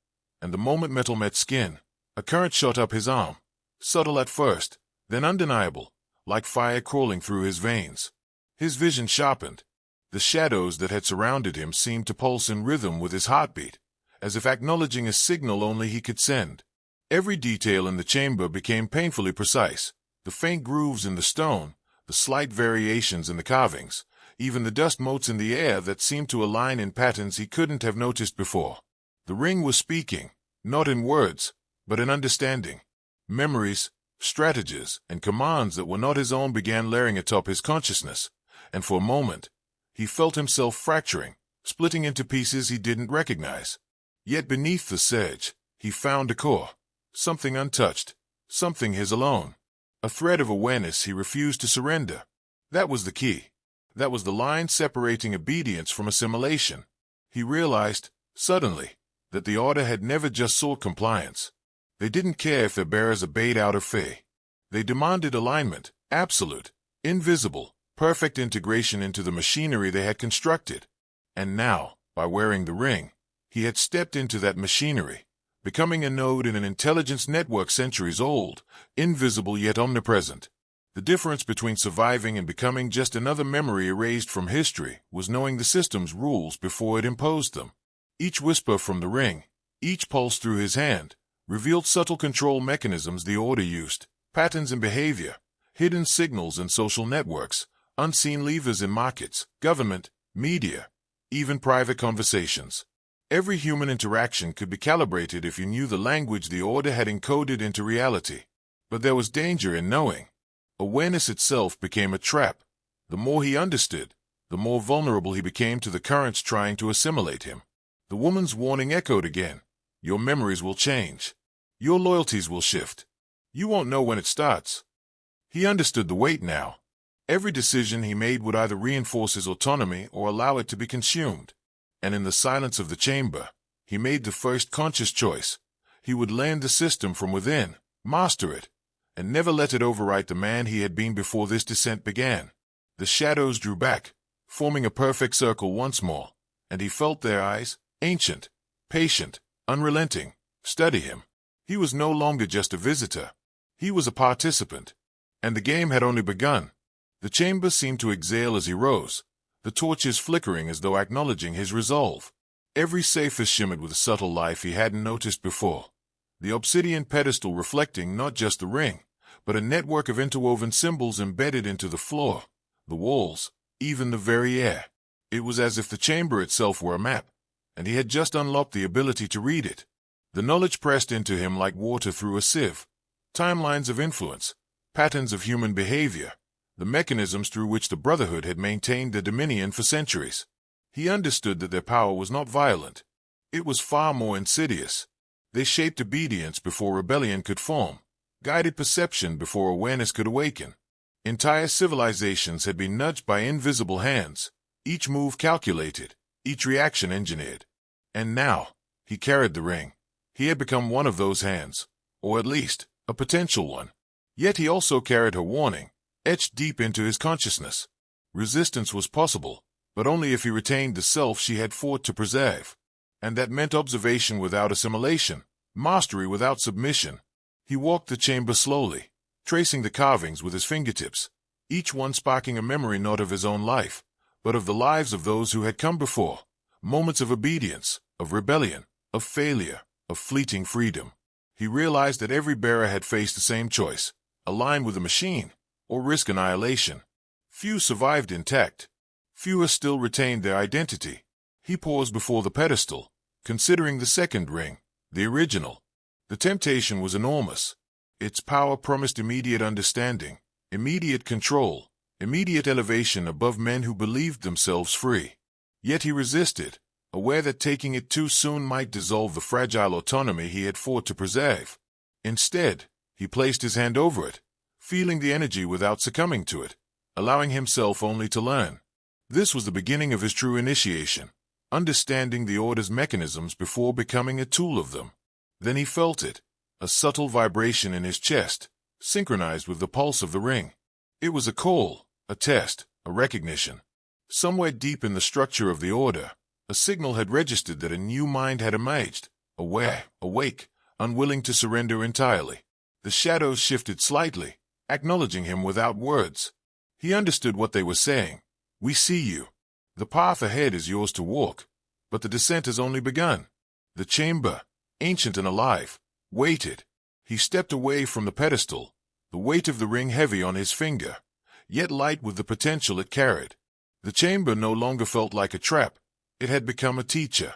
[SPEAKER 1] and the moment metal met skin, a current shot up his arm, subtle at first, then undeniable, like fire crawling through his veins. His vision sharpened. The shadows that had surrounded him seemed to pulse in rhythm with his heartbeat, as if acknowledging a signal only he could send. Every detail in the chamber became painfully precise. The faint grooves in the stone, the slight variations in the carvings, even the dust motes in the air that seemed to align in patterns he couldn't have noticed before. The ring was speaking, not in words, but in understanding. Memories, strategies, and commands that were not his own began layering atop his consciousness, and for a moment, he felt himself fracturing, splitting into pieces he didn't recognize. Yet beneath the sedge, he found a core, something untouched, something his alone. A thread of awareness he refused to surrender. That was the key. That was the line separating obedience from assimilation. He realized, suddenly, that the Order had never just sought compliance. They didn't care if their bearers obeyed out of fear. They demanded alignment, absolute, invisible, perfect integration into the machinery they had constructed. And now, by wearing the ring, he had stepped into that machinery, becoming a node in an intelligence network centuries old, invisible yet omnipresent. The difference between surviving and becoming just another memory erased from history was knowing the system's rules before it imposed them. Each whisper from the ring, each pulse through his hand, revealed subtle control mechanisms the Order used, patterns in behavior, hidden signals in social networks, unseen levers in markets, government, media, even private conversations. Every human interaction could be calibrated if you knew the language the Order had encoded into reality. But there was danger in knowing. Awareness itself became a trap. The more he understood, the more vulnerable he became to the currents trying to assimilate him. The woman's warning echoed again. Your memories will change. Your loyalties will shift. You won't know when it starts. He understood the weight now. Every decision he made would either reinforce his autonomy or allow it to be consumed. And in the silence of the chamber, he made the first conscious choice. He would learn the system from within, master it, and never let it overwrite the man he had been before this descent began. The shadows drew back, forming a perfect circle once more, and he felt their eyes, ancient, patient, unrelenting, study him. He was no longer just a visitor. He was a participant. And the game had only begun. The chamber seemed to exhale as he rose, the torches flickering as though acknowledging his resolve. Every sapphire shimmered with a subtle life he hadn't noticed before. The obsidian pedestal reflecting not just the ring, but a network of interwoven symbols embedded into the floor, the walls, even the very air. It was as if the chamber itself were a map, and he had just unlocked the ability to read it. The knowledge pressed into him like water through a sieve. Timelines of influence, patterns of human behavior, the mechanisms through which the Brotherhood had maintained their dominion for centuries. He understood that their power was not violent. It was far more insidious. They shaped obedience before rebellion could form, guided perception before awareness could awaken. Entire civilizations had been nudged by invisible hands, each move calculated, each reaction engineered. And now, he carried the ring. He had become one of those hands, or at least, a potential one. Yet he also carried her warning, etched deep into his consciousness. Resistance was possible, but only if he retained the self she had fought to preserve. And that meant observation without assimilation, mastery without submission. He walked the chamber slowly, tracing the carvings with his fingertips, each one sparking a memory not of his own life, but of the lives of those who had come before, moments of obedience, of rebellion, of failure, of fleeting freedom. He realized that every bearer had faced the same choice, align with the machine, or risk annihilation. Few survived intact. Fewer still retained their identity. He paused before the pedestal, considering the second ring, the original. The temptation was enormous. Its power promised immediate understanding, immediate control, immediate elevation above men who believed themselves free. Yet he resisted, aware that taking it too soon might dissolve the fragile autonomy he had fought to preserve. Instead, he placed his hand over it, feeling the energy without succumbing to it, allowing himself only to learn. This was the beginning of his true initiation, understanding the Order's mechanisms before becoming a tool of them. Then he felt it, a subtle vibration in his chest, synchronized with the pulse of the ring. It was a call, a test, a recognition. Somewhere deep in the structure of the Order, a signal had registered that a new mind had emerged, aware, awake, unwilling to surrender entirely. The shadows shifted slightly, acknowledging him without words. He understood what they were saying. We see you. The path ahead is yours to walk, but the descent has only begun. The chamber, ancient and alive, waited. He stepped away from the pedestal, the weight of the ring heavy on his finger, yet light with the potential it carried. The chamber no longer felt like a trap. It had become a teacher.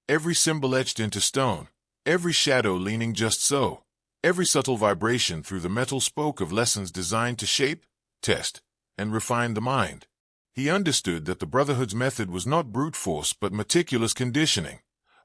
[SPEAKER 1] Every symbol etched into stone, every shadow leaning just so, every subtle vibration through the metal spoke of lessons designed to shape, test, and refine the mind. He understood that the Brotherhood's method was not brute force but meticulous conditioning,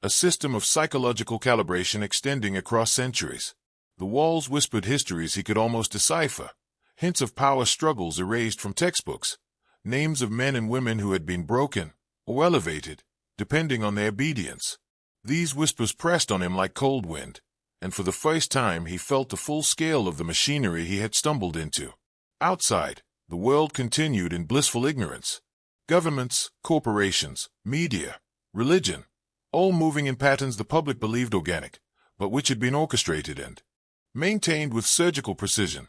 [SPEAKER 1] a system of psychological calibration extending across centuries. The walls whispered histories he could almost decipher, hints of power struggles erased from textbooks, names of men and women who had been broken or elevated, depending on their obedience. These whispers pressed on him like cold wind, and for the first time he felt the full scale of the machinery he had stumbled into. Outside, the world continued in blissful ignorance. Governments, corporations, media, religion, all moving in patterns the public believed organic, but which had been orchestrated and maintained with surgical precision.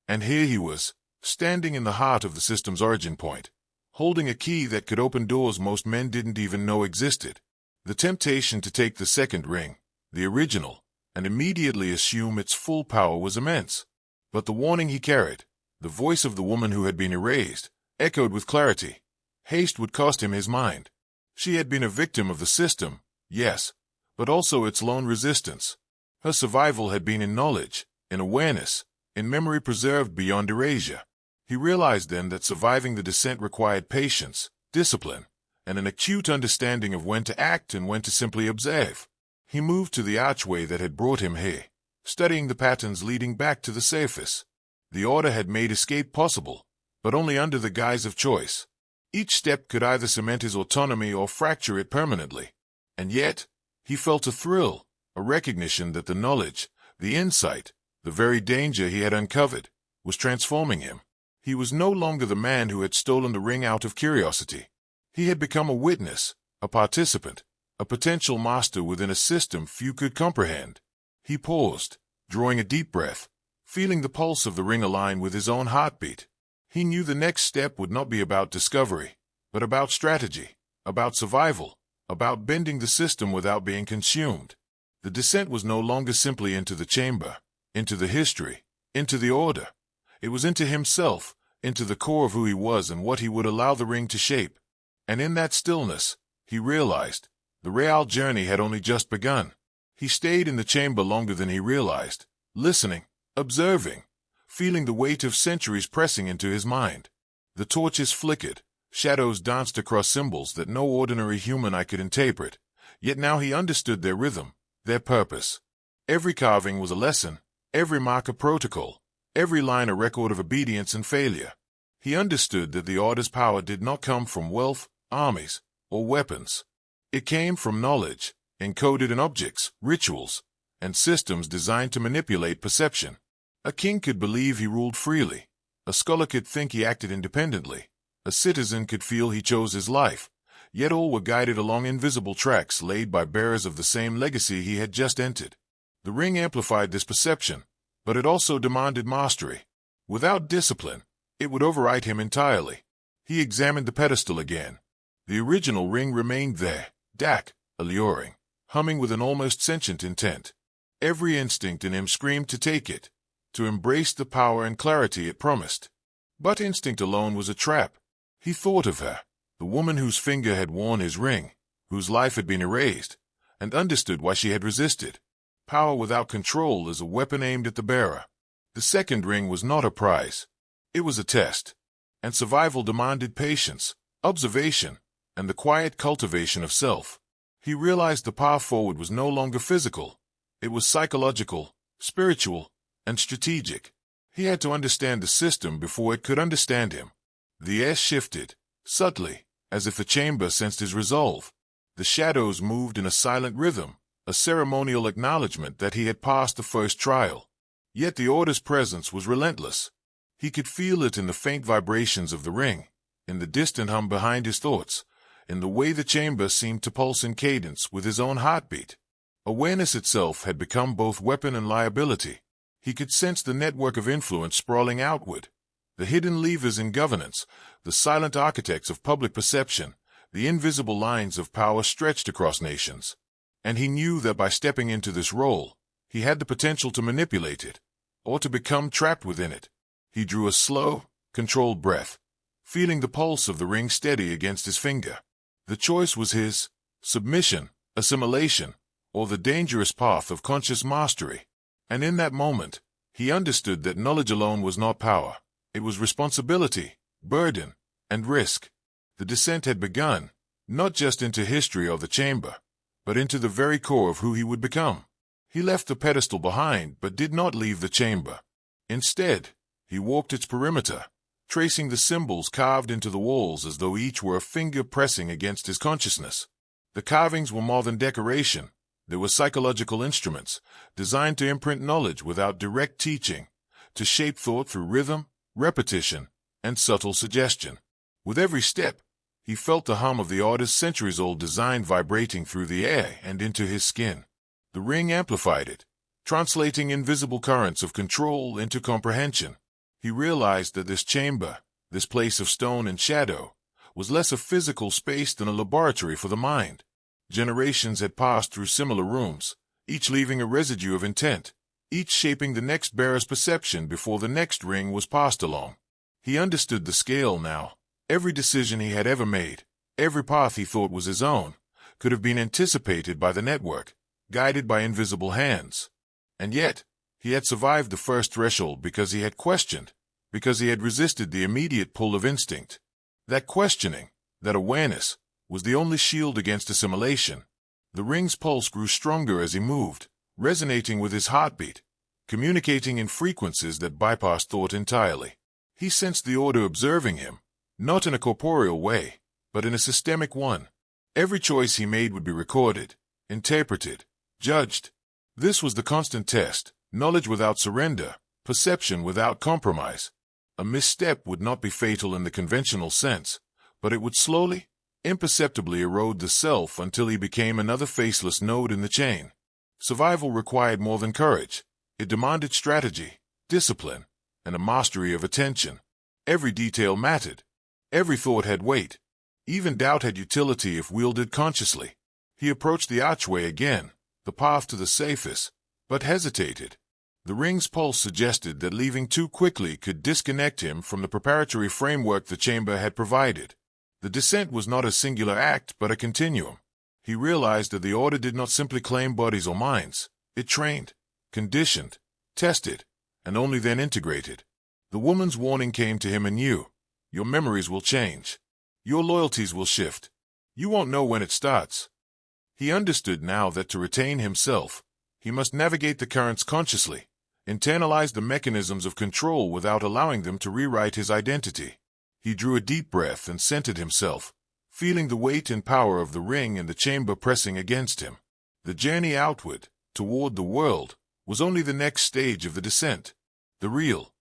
[SPEAKER 1] And here he was, standing in the heart of the system's origin point, holding a key that could open doors most men didn't even know existed. The temptation to take the second ring, the original, and immediately assume its full power was immense. But the warning he carried, the voice of the woman who had been erased, echoed with clarity. Haste would cost him his mind. She had been a victim of the system, yes, but also its lone resistance. Her survival had been in knowledge, in awareness, in memory preserved beyond erasure. He realized then that surviving the descent required patience, discipline, and an acute understanding of when to act and when to simply observe. He moved to the archway that had brought him here, studying the patterns leading back to the surface. The Order had made escape possible, but only under the guise of choice. Each step could either cement his autonomy or fracture it permanently. And yet, he felt a thrill, a recognition that the knowledge, the insight, the very danger he had uncovered, was transforming him. He was no longer the man who had stolen the ring out of curiosity. He had become a witness, a participant, a potential master within a system few could comprehend. He paused, drawing a deep breath, feeling the pulse of the ring align with his own heartbeat. He knew the next step would not be about discovery, but about strategy, about survival, about bending the system without being consumed. The descent was no longer simply into the chamber, into the history, into the order. It was into himself, into the core of who he was and what he would allow the ring to shape. And in that stillness, he realized, the real journey had only just begun. He stayed in the chamber longer than he realized, listening, observing, feeling the weight of centuries pressing into his mind. The torches flickered, shadows danced across symbols that no ordinary human eye could interpret, yet now he understood their rhythm, their purpose. Every carving was a lesson, every mark a protocol, every line a record of obedience and failure. He understood that the Order's power did not come from wealth, armies, or weapons. It came from knowledge, encoded in objects, rituals, and systems designed to manipulate perception. A king could believe he ruled freely. A scholar could think he acted independently. A citizen could feel he chose his life. Yet all were guided along invisible tracks laid by bearers of the same legacy he had just entered. The ring amplified this perception, but it also demanded mastery. Without discipline, it would override him entirely. He examined the pedestal again. The original ring remained there, dark, alluring, humming with an almost sentient intent. Every instinct in him screamed to take it, to embrace the power and clarity it promised. But instinct alone was a trap. He thought of her, the woman whose finger had worn his ring, whose life had been erased, and understood why she had resisted. Power without control is a weapon aimed at the bearer. The second ring was not a prize. It was a test. And survival demanded patience, observation, and the quiet cultivation of self. He realized the path forward was no longer physical. It was psychological, spiritual, and strategic. He had to understand the system before it could understand him. The air shifted, subtly, as if the chamber sensed his resolve. The shadows moved in a silent rhythm, a ceremonial acknowledgement that he had passed the first trial. Yet the Order's presence was relentless. He could feel it in the faint vibrations of the ring, in the distant hum behind his thoughts, in the way the chamber seemed to pulse in cadence with his own heartbeat. Awareness itself had become both weapon and liability. He could sense the network of influence sprawling outward, the hidden levers in governance, the silent architects of public perception, The invisible lines of power stretched across nations. And he knew that by stepping into this role, he had the potential to manipulate it, or to become trapped within it. He drew a slow, controlled breath, feeling the pulse of the ring steady against his finger. The choice was his: submission, assimilation, or the dangerous path of conscious mastery. And in that moment, he understood that knowledge alone was not power. It was responsibility, burden, and risk. The descent had begun, not just into history or the chamber, but into the very core of who he would become. He left the pedestal behind, but did not leave the chamber. Instead, he walked its perimeter, tracing the symbols carved into the walls as though each were a finger pressing against his consciousness. The carvings were more than decoration. They were psychological instruments, designed to imprint knowledge without direct teaching, to shape thought through rhythm, repetition, and subtle suggestion. With every step, he felt the hum of the artist's centuries-old design vibrating through the air and into his skin. The ring amplified it, translating invisible currents of control into comprehension. He realized that this chamber, this place of stone and shadow, was less a physical space than a laboratory for the mind. Generations had passed through similar rooms, each leaving a residue of intent, each shaping the next bearer's perception before the next ring was passed along. He understood the scale now. Every decision he had ever made, every path he thought was his own, could have been anticipated by the network, guided by invisible hands. And yet, he had survived the first threshold because he had questioned, because he had resisted the immediate pull of instinct. That questioning, that awareness, was the only shield against assimilation. The ring's pulse grew stronger as he moved, resonating with his heartbeat, communicating in frequencies that bypassed thought entirely. He sensed the order observing him, not in a corporeal way, but in a systemic one. Every choice he made would be recorded, interpreted, judged. This was the constant test: knowledge without surrender, perception without compromise. A misstep would not be fatal in the conventional sense, but it would slowly, imperceptibly erode the self until he became another faceless node in the chain. Survival required more than courage. It demanded strategy, discipline, and a mastery of attention. Every detail mattered. Every thought had weight. Even doubt had utility if wielded consciously. He approached the archway again, the path to the safest, but hesitated. The ring's pulse suggested that leaving too quickly could disconnect him from the preparatory framework the chamber had provided. The descent was not a singular act, but a continuum. He realized that the order did not simply claim bodies or minds. It trained, conditioned, tested, and only then integrated. The woman's warning came to him anew. Your memories will change. Your loyalties will shift. You won't know when it starts. He understood now that to retain himself, he must navigate the currents consciously, internalize the mechanisms of control without allowing them to rewrite his identity. He drew a deep breath and centered himself, feeling the weight and power of the ring and the chamber pressing against him. The journey outward, toward the world, was only the next stage of the descent. The real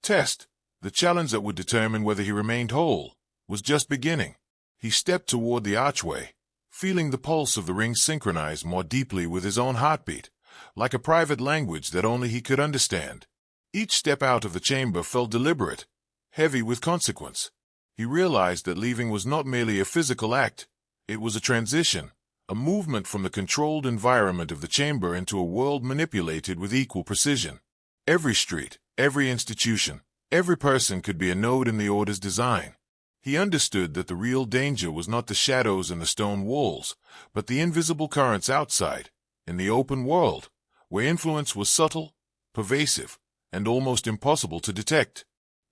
[SPEAKER 1] test, the challenge that would determine whether he remained whole, was just beginning. He stepped toward the archway, feeling the pulse of the ring synchronize more deeply with his own heartbeat, like a private language that only he could understand. Each step out of the chamber felt deliberate, heavy with consequence. He realized that leaving was not merely a physical act. It was a transition, a movement from the controlled environment of the chamber into a world manipulated with equal precision. Every street, every institution, every person could be a node in the order's design. He understood that the real danger was not the shadows and the stone walls, but the invisible currents outside, in the open world, where influence was subtle, pervasive, and almost impossible to detect.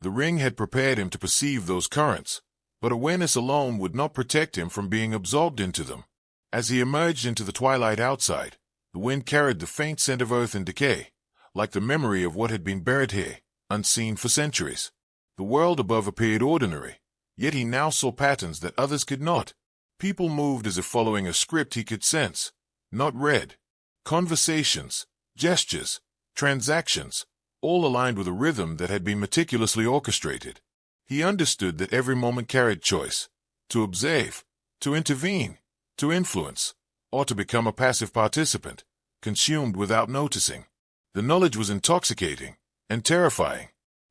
[SPEAKER 1] The ring had prepared him to perceive those currents, but awareness alone would not protect him from being absorbed into them. As he emerged into the twilight outside, the wind carried the faint scent of earth and decay, like the memory of what had been buried here, unseen for centuries. The world above appeared ordinary, yet he now saw patterns that others could not. People moved as if following a script he could sense, not read. Conversations, gestures, transactions, all aligned with a rhythm that had been meticulously orchestrated. He understood that every moment carried choice: to observe, to intervene, to influence, or to become a passive participant, consumed without noticing. The knowledge was intoxicating and terrifying.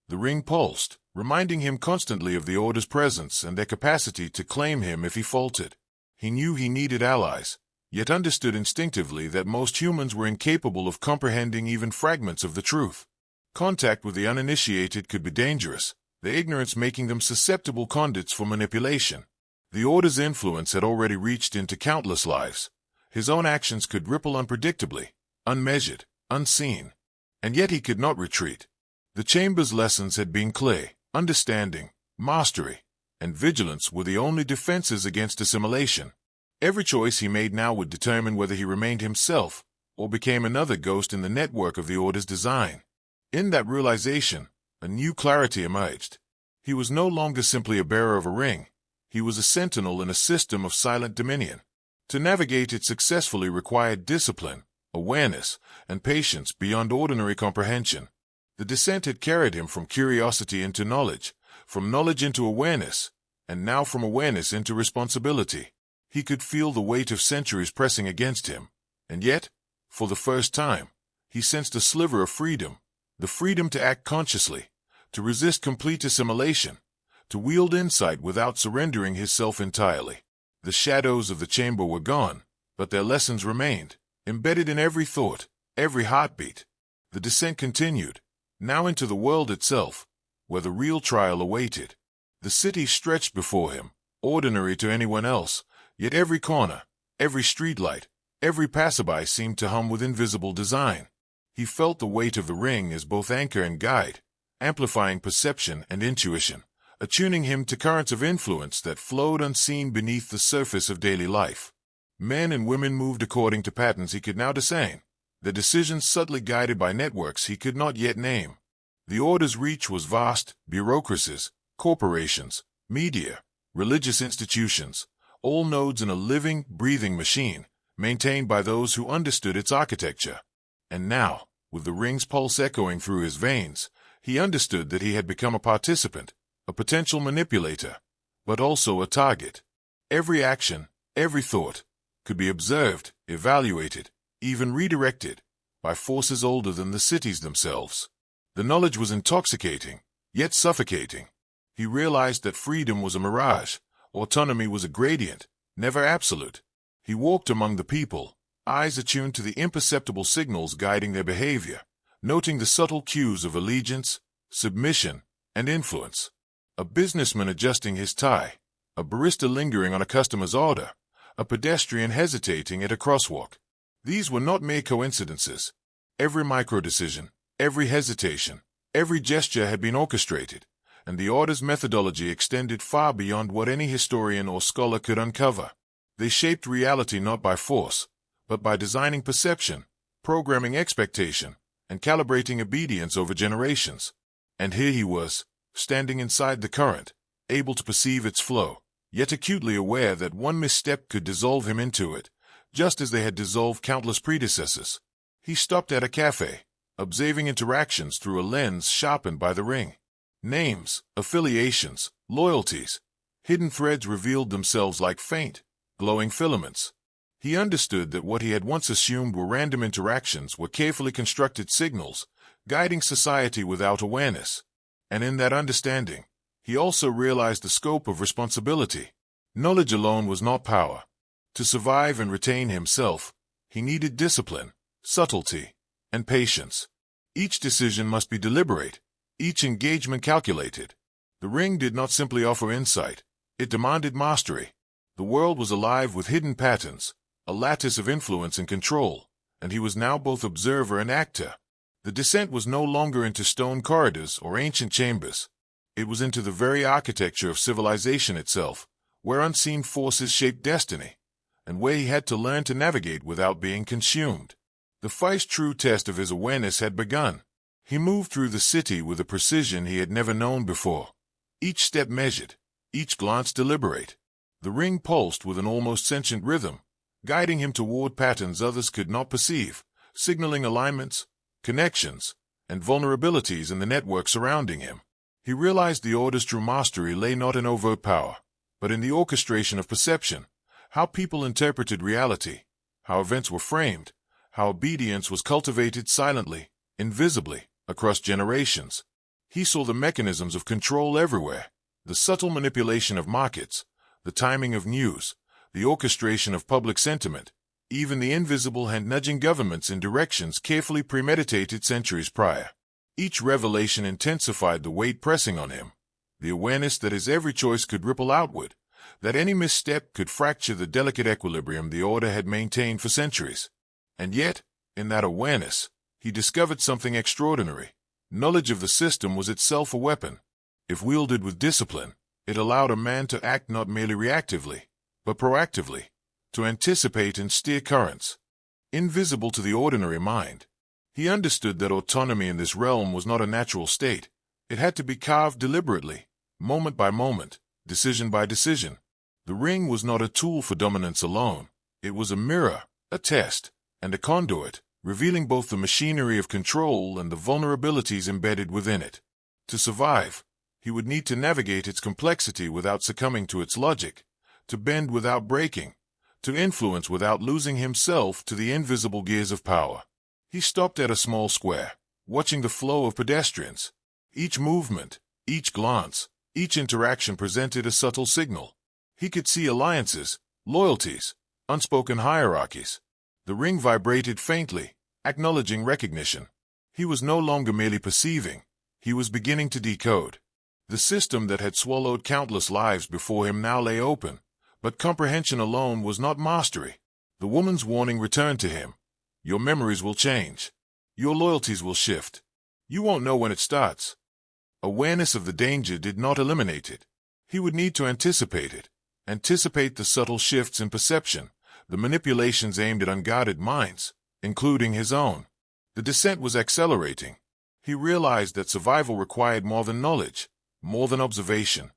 [SPEAKER 1] The ring pulsed, reminding him constantly of the Order's presence and their capacity to claim him if he faltered. He knew he needed allies, yet understood instinctively that most humans were incapable of comprehending even fragments of the truth. Contact with the uninitiated could be dangerous, their ignorance making them susceptible conduits for manipulation. The Order's influence had already reached into countless lives. His own actions could ripple unpredictably, unmeasured, unseen. And yet he could not retreat. The Chamber's lessons had been clear. Understanding, mastery, and vigilance were the only defenses against assimilation. Every choice he made now would determine whether he remained himself or became another ghost in the network of the Order's design. In that realization, a new clarity emerged. He was no longer simply a bearer of a ring. He was a sentinel in a system of silent dominion. To navigate it successfully required discipline, awareness, and patience beyond ordinary comprehension. The descent had carried him from curiosity into knowledge, from knowledge into awareness, and now from awareness into responsibility. He could feel the weight of centuries pressing against him, and yet, for the first time, he sensed a sliver of freedom, the freedom to act consciously, to resist complete assimilation, to wield insight without surrendering himself entirely. The shadows of the Chamber were gone, but their lessons remained, embedded in every thought, every heartbeat. The descent continued, now into the world itself, where the real trial awaited. The city stretched before him, ordinary to anyone else, yet every corner, every streetlight, every passerby seemed to hum with invisible design. He felt the weight of the ring as both anchor and guide, amplifying perception and intuition, attuning him to currents of influence that flowed unseen beneath the surface of daily life. Men and women moved according to patterns he could now discern, their decisions subtly guided by networks he could not yet name. The Order's reach was vast: bureaucracies, corporations, media, religious institutions, all nodes in a living, breathing machine, maintained by those who understood its architecture. And now, with the ring's pulse echoing through his veins, he understood that he had become a participant, a potential manipulator, but also a target. Every action, every thought, could be observed, evaluated, even redirected, by forces older than the cities themselves. The knowledge was intoxicating, yet suffocating. He realized that freedom was a mirage, autonomy was a gradient, never absolute. He walked among the people, eyes attuned to the imperceptible signals guiding their behavior, noting the subtle cues of allegiance, submission, and influence. A businessman adjusting his tie, a barista lingering on a customer's order, a pedestrian hesitating at a crosswalk. These were not mere coincidences. Every micro-decision, every hesitation, every gesture had been orchestrated, and the Order's methodology extended far beyond what any historian or scholar could uncover. They shaped reality not by force, but by designing perception, programming expectation, and calibrating obedience over generations. And here he was, standing inside the current, able to perceive its flow, yet acutely aware that one misstep could dissolve him into it, just as they had dissolved countless predecessors. He stopped at a cafe, observing interactions through a lens sharpened by the ring. Names, affiliations, loyalties, hidden threads revealed themselves like faint, glowing filaments. He understood that what he had once assumed were random interactions were carefully constructed signals, guiding society without awareness. And in that understanding, he also realized the scope of responsibility. Knowledge alone was not power. To survive and retain himself, he needed discipline, subtlety, and patience. Each decision must be deliberate, each engagement calculated. The ring did not simply offer insight, it demanded mastery. The world was alive with hidden patterns, a lattice of influence and control, and he was now both observer and actor. The descent was no longer into stone corridors or ancient chambers. It was into the very architecture of civilization itself, where unseen forces shaped destiny, and where he had to learn to navigate without being consumed. The first true test of his awareness had begun. He moved through the city with a precision he had never known before. Each step measured, each glance deliberate. The ring pulsed with an almost sentient rhythm, guiding him toward patterns others could not perceive, signaling alignments, connections, and vulnerabilities in the network surrounding him. He realized the Order's true mastery lay not in overt power, but in the orchestration of perception, how people interpreted reality, how events were framed, how obedience was cultivated silently, invisibly, across generations. He saw the mechanisms of control everywhere, the subtle manipulation of markets, the timing of news, the orchestration of public sentiment, even the invisible hand nudging governments in directions carefully premeditated centuries prior. Each revelation intensified the weight pressing on him, the awareness that his every choice could ripple outward, that any misstep could fracture the delicate equilibrium the order had maintained for centuries. And yet, in that awareness, he discovered something extraordinary. Knowledge of the system was itself a weapon. If wielded with discipline, it allowed a man to act not merely reactively, but proactively, to anticipate and steer currents. Invisible to the ordinary mind, he understood that autonomy in this realm was not a natural state. It had to be carved deliberately, moment by moment, decision by decision. The ring was not a tool for dominance alone. It was a mirror, a test, and a conduit, revealing both the machinery of control and the vulnerabilities embedded within it. To survive, he would need to navigate its complexity without succumbing to its logic, to bend without breaking, to influence without losing himself to the invisible gears of power. He stopped at a small square, watching the flow of pedestrians. Each movement, each glance, each interaction presented a subtle signal. He could see alliances, loyalties, unspoken hierarchies. The ring vibrated faintly, acknowledging recognition. He was no longer merely perceiving. He was beginning to decode. The system that had swallowed countless lives before him now lay open, but comprehension alone was not mastery. The woman's warning returned to him. Your memories will change. Your loyalties will shift. You won't know when it starts. Awareness of the danger did not eliminate it. He would need to anticipate it. Anticipate the subtle shifts in perception, the manipulations aimed at unguarded minds, including his own. The descent was accelerating. He realized that survival required more than knowledge, more than observation.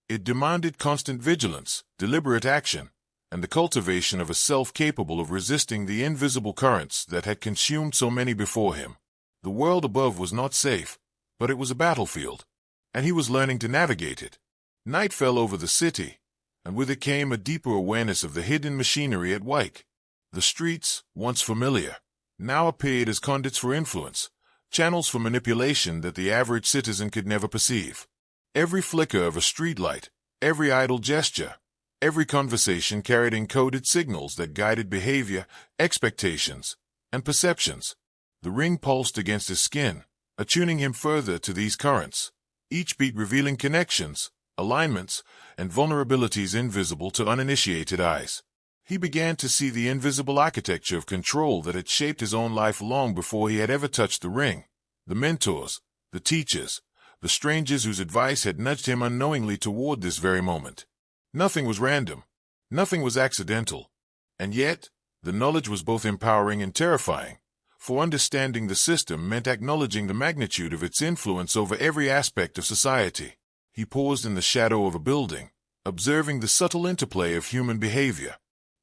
[SPEAKER 1] It demanded constant vigilance, deliberate action, and the cultivation of a self capable of resisting the invisible currents that had consumed so many before him. The world above was not safe, but it was a battlefield, and he was learning to navigate it. Night fell over the city, and with it came a deeper awareness of the hidden machinery at work. The streets, once familiar, now appeared as conduits for influence, channels for manipulation that the average citizen could never perceive. Every flicker of a streetlight, every idle gesture, every conversation carried encoded signals that guided behavior, expectations, and perceptions. The ring pulsed against his skin, attuning him further to these currents, each beat revealing connections, alignments, and vulnerabilities invisible to uninitiated eyes. He began to see the invisible architecture of control that had shaped his own life long before he had ever touched the ring. The mentors, the teachers, the strangers whose advice had nudged him unknowingly toward this very moment. Nothing was random. Nothing was accidental. And yet, the knowledge was both empowering and terrifying, for understanding the system meant acknowledging the magnitude of its influence over every aspect of society. He paused in the shadow of a building, observing the subtle interplay of human behavior.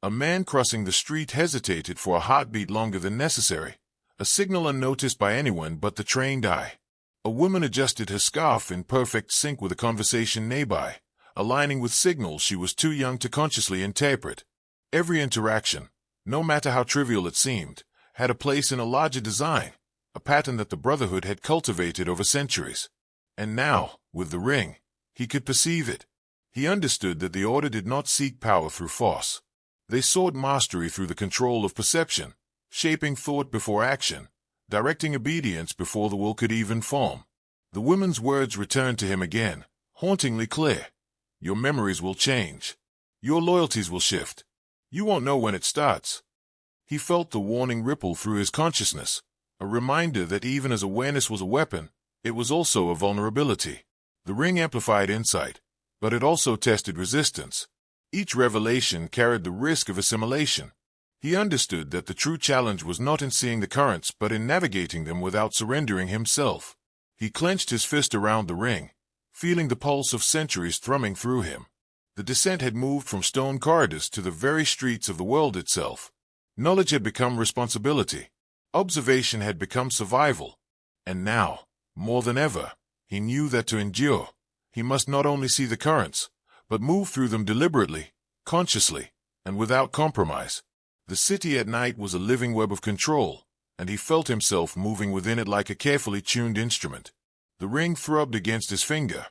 [SPEAKER 1] A man crossing the street hesitated for a heartbeat longer than necessary, a signal unnoticed by anyone but the trained eye. A woman adjusted her scarf in perfect sync with a conversation nearby, aligning with signals she was too young to consciously interpret. Every interaction, no matter how trivial it seemed, had a place in a larger design, a pattern that the Brotherhood had cultivated over centuries. And now, with the ring, he could perceive it. He understood that the Order did not seek power through force. They sought mastery through the control of perception, shaping thought before action, directing obedience before the will could even form. The woman's words returned to him again, hauntingly clear. Your memories will change. Your loyalties will shift. You won't know when it starts. He felt the warning ripple through his consciousness, a reminder that even as awareness was a weapon, it was also a vulnerability. The ring amplified insight, but it also tested resistance. Each revelation carried the risk of assimilation. He understood that the true challenge was not in seeing the currents but in navigating them without surrendering himself. He clenched his fist around the ring, feeling the pulse of centuries thrumming through him. The descent had moved from stone corridors to the very streets of the world itself. Knowledge had become responsibility. Observation had become survival. And now, more than ever, he knew that to endure, he must not only see the currents, but move through them deliberately, consciously, and without compromise. The city at night was a living web of control, and he felt himself moving within it like a carefully tuned instrument. The ring throbbed against his finger,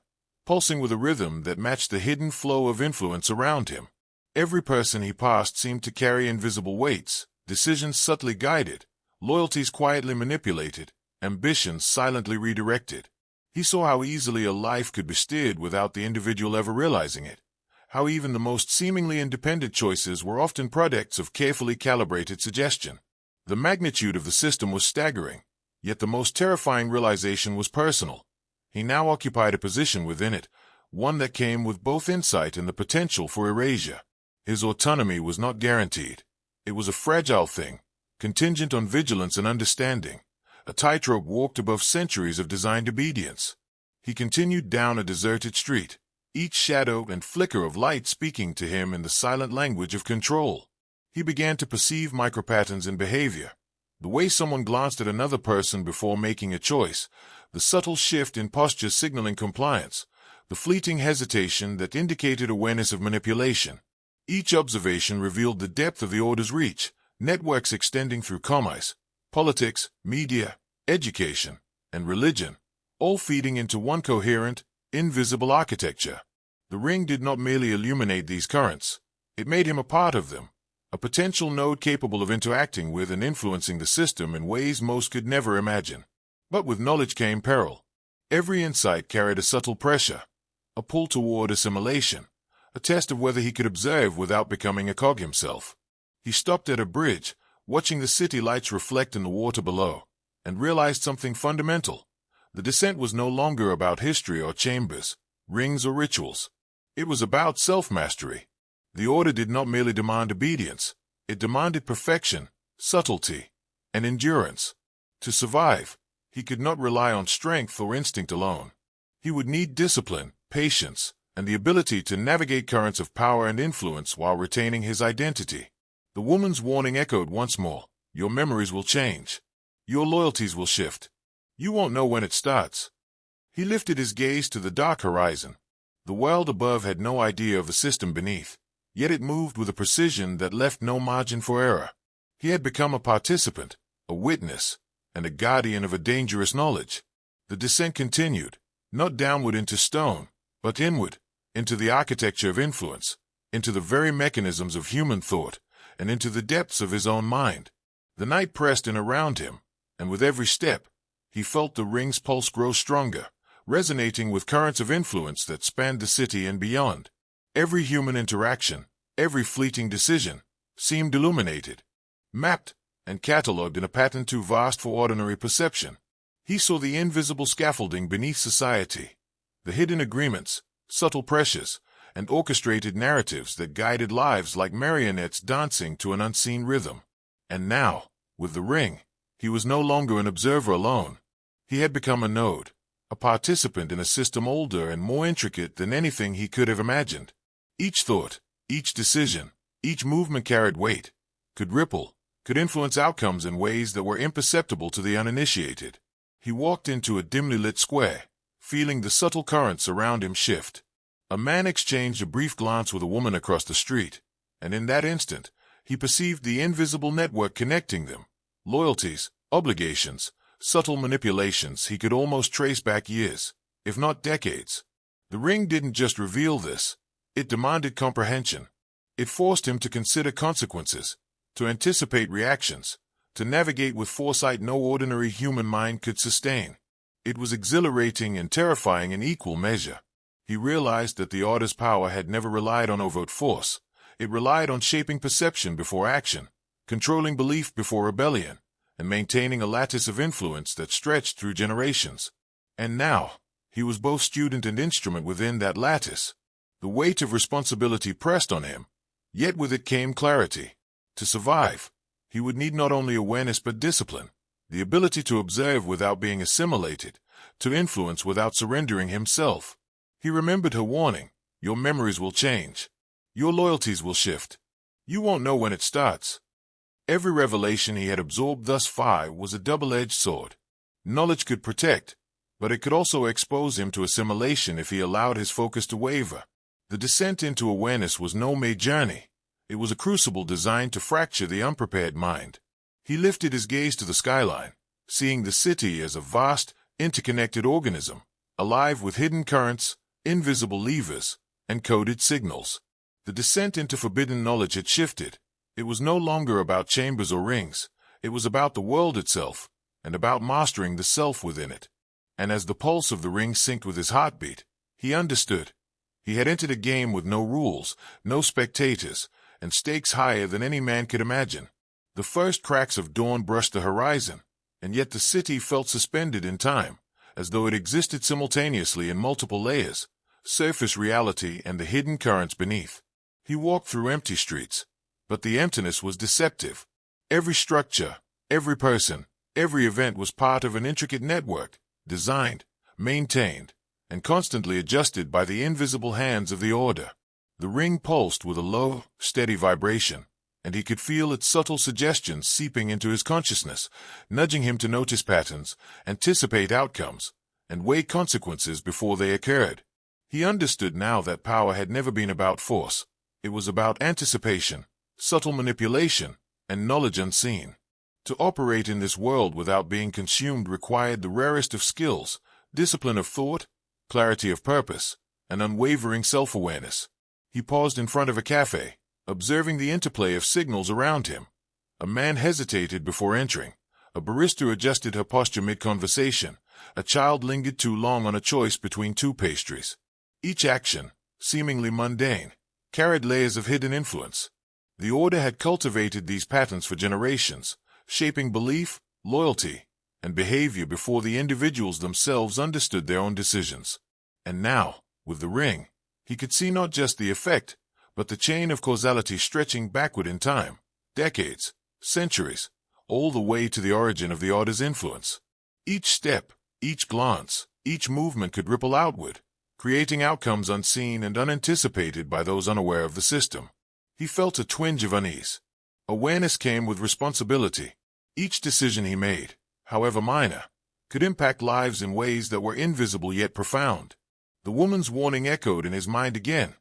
[SPEAKER 1] pulsing with a rhythm that matched the hidden flow of influence around him. Every person he passed seemed to carry invisible weights, decisions subtly guided, loyalties quietly manipulated, ambitions silently redirected. He saw how easily a life could be steered without the individual ever realizing it, how even the most seemingly independent choices were often products of carefully calibrated suggestion. The magnitude of the system was staggering, yet the most terrifying realization was personal. He now occupied a position within it, one that came with both insight and the potential for erasure. His autonomy was not guaranteed. It was a fragile thing, contingent on vigilance and understanding, a tightrope walked above centuries of designed obedience. He continued down a deserted street, each shadow and flicker of light speaking to him in the silent language of control. He began to perceive micropatterns in behavior, the way someone glanced at another person before making a choice, the subtle shift in posture signaling compliance, the fleeting hesitation that indicated awareness of manipulation. Each observation revealed the depth of the order's reach, networks extending through commerce, politics, media, education, and religion, all feeding into one coherent, invisible architecture. The ring did not merely illuminate these currents, it made him a part of them, a potential node capable of interacting with and influencing the system in ways most could never imagine. But with knowledge came peril. Every insight carried a subtle pressure, a pull toward assimilation, a test of whether he could observe without becoming a cog himself. He stopped at a bridge, watching the city lights reflect in the water below, and realized something fundamental. The descent was no longer about history or chambers, rings or rituals. It was about self-mastery. The order did not merely demand obedience, it demanded perfection, subtlety, and endurance. To survive, he could not rely on strength or instinct alone. He would need discipline, patience, and the ability to navigate currents of power and influence while retaining his identity. The woman's warning echoed once more. Your memories will change. Your loyalties will shift. You won't know when it starts. He lifted his gaze to the dark horizon. The world above had no idea of the system beneath, yet it moved with a precision that left no margin for error. He had become a participant, a witness, and a guardian of a dangerous knowledge. The descent continued, not downward into stone, but inward, into the architecture of influence, into the very mechanisms of human thought, and into the depths of his own mind. The night pressed in around him, and with every step, he felt the ring's pulse grow stronger, resonating with currents of influence that spanned the city and beyond. Every human interaction, every fleeting decision, seemed illuminated, mapped, and catalogued in a pattern too vast for ordinary perception. He saw the invisible scaffolding beneath society, the hidden agreements, subtle pressures, and orchestrated narratives that guided lives like marionettes dancing to an unseen rhythm. And now, with the ring, he was no longer an observer alone. He had become a node, a participant in a system older and more intricate than anything he could have imagined. Each thought, each decision, each movement carried weight, could ripple, could influence outcomes in ways that were imperceptible to the uninitiated. He walked into a dimly lit square, feeling the subtle currents around him shift. A man exchanged a brief glance with a woman across the street, and in that instant, he perceived the invisible network connecting them. Loyalties, obligations, subtle manipulations he could almost trace back years, if not decades. The ring didn't just reveal this, it demanded comprehension. It forced him to consider consequences, to anticipate reactions, to navigate with foresight no ordinary human mind could sustain. It was exhilarating and terrifying in equal measure. He realized that the order's power had never relied on overt force. It relied on shaping perception before action, controlling belief before rebellion, and maintaining a lattice of influence that stretched through generations. And now, he was both student and instrument within that lattice. The weight of responsibility pressed on him, yet with it came clarity. To survive, he would need not only awareness but discipline, the ability to observe without being assimilated, to influence without surrendering himself. He remembered her warning, your memories will change. Your loyalties will shift. You won't know when it starts. Every revelation he had absorbed thus far was a double-edged sword. Knowledge could protect, but it could also expose him to assimilation if he allowed his focus to waver. The descent into awareness was no mere journey. It was a crucible designed to fracture the unprepared mind. He lifted his gaze to the skyline, seeing the city as a vast, interconnected organism, alive with hidden currents, invisible levers, and coded signals. The descent into forbidden knowledge had shifted. It was no longer about chambers or rings. It was about the world itself, and about mastering the self within it. And as the pulse of the ring synced with his heartbeat, he understood. He had entered a game with no rules, no spectators, and stakes higher than any man could imagine. The first cracks of dawn brushed the horizon, and yet the city felt suspended in time, as though it existed simultaneously in multiple layers, surface reality and the hidden currents beneath. He walked through empty streets, but the emptiness was deceptive. Every structure, every person, every event was part of an intricate network, designed, maintained, and constantly adjusted by the invisible hands of the Order. The ring pulsed with a low, steady vibration, and he could feel its subtle suggestions seeping into his consciousness, nudging him to notice patterns, anticipate outcomes, and weigh consequences before they occurred. He understood now that power had never been about force. It was about anticipation, subtle manipulation, and knowledge unseen. To operate in this world without being consumed required the rarest of skills, discipline of thought, clarity of purpose, and unwavering self-awareness. He paused in front of a cafe, observing the interplay of signals around him. A man hesitated before entering. A barista adjusted her posture mid-conversation. A child lingered too long on a choice between two pastries. Each action, seemingly mundane, carried layers of hidden influence. The Order had cultivated these patterns for generations, shaping belief, loyalty, and behavior before the individuals themselves understood their own decisions. And now, with the ring, he could see not just the effect, but the chain of causality stretching backward in time, decades, centuries, all the way to the origin of the Order's influence. Each step, each glance, each movement could ripple outward, creating outcomes unseen and unanticipated by those unaware of the system. He felt a twinge of unease. Awareness came with responsibility. Each decision he made, however minor, could impact lives in ways that were invisible yet profound. The woman's warning echoed in his mind again.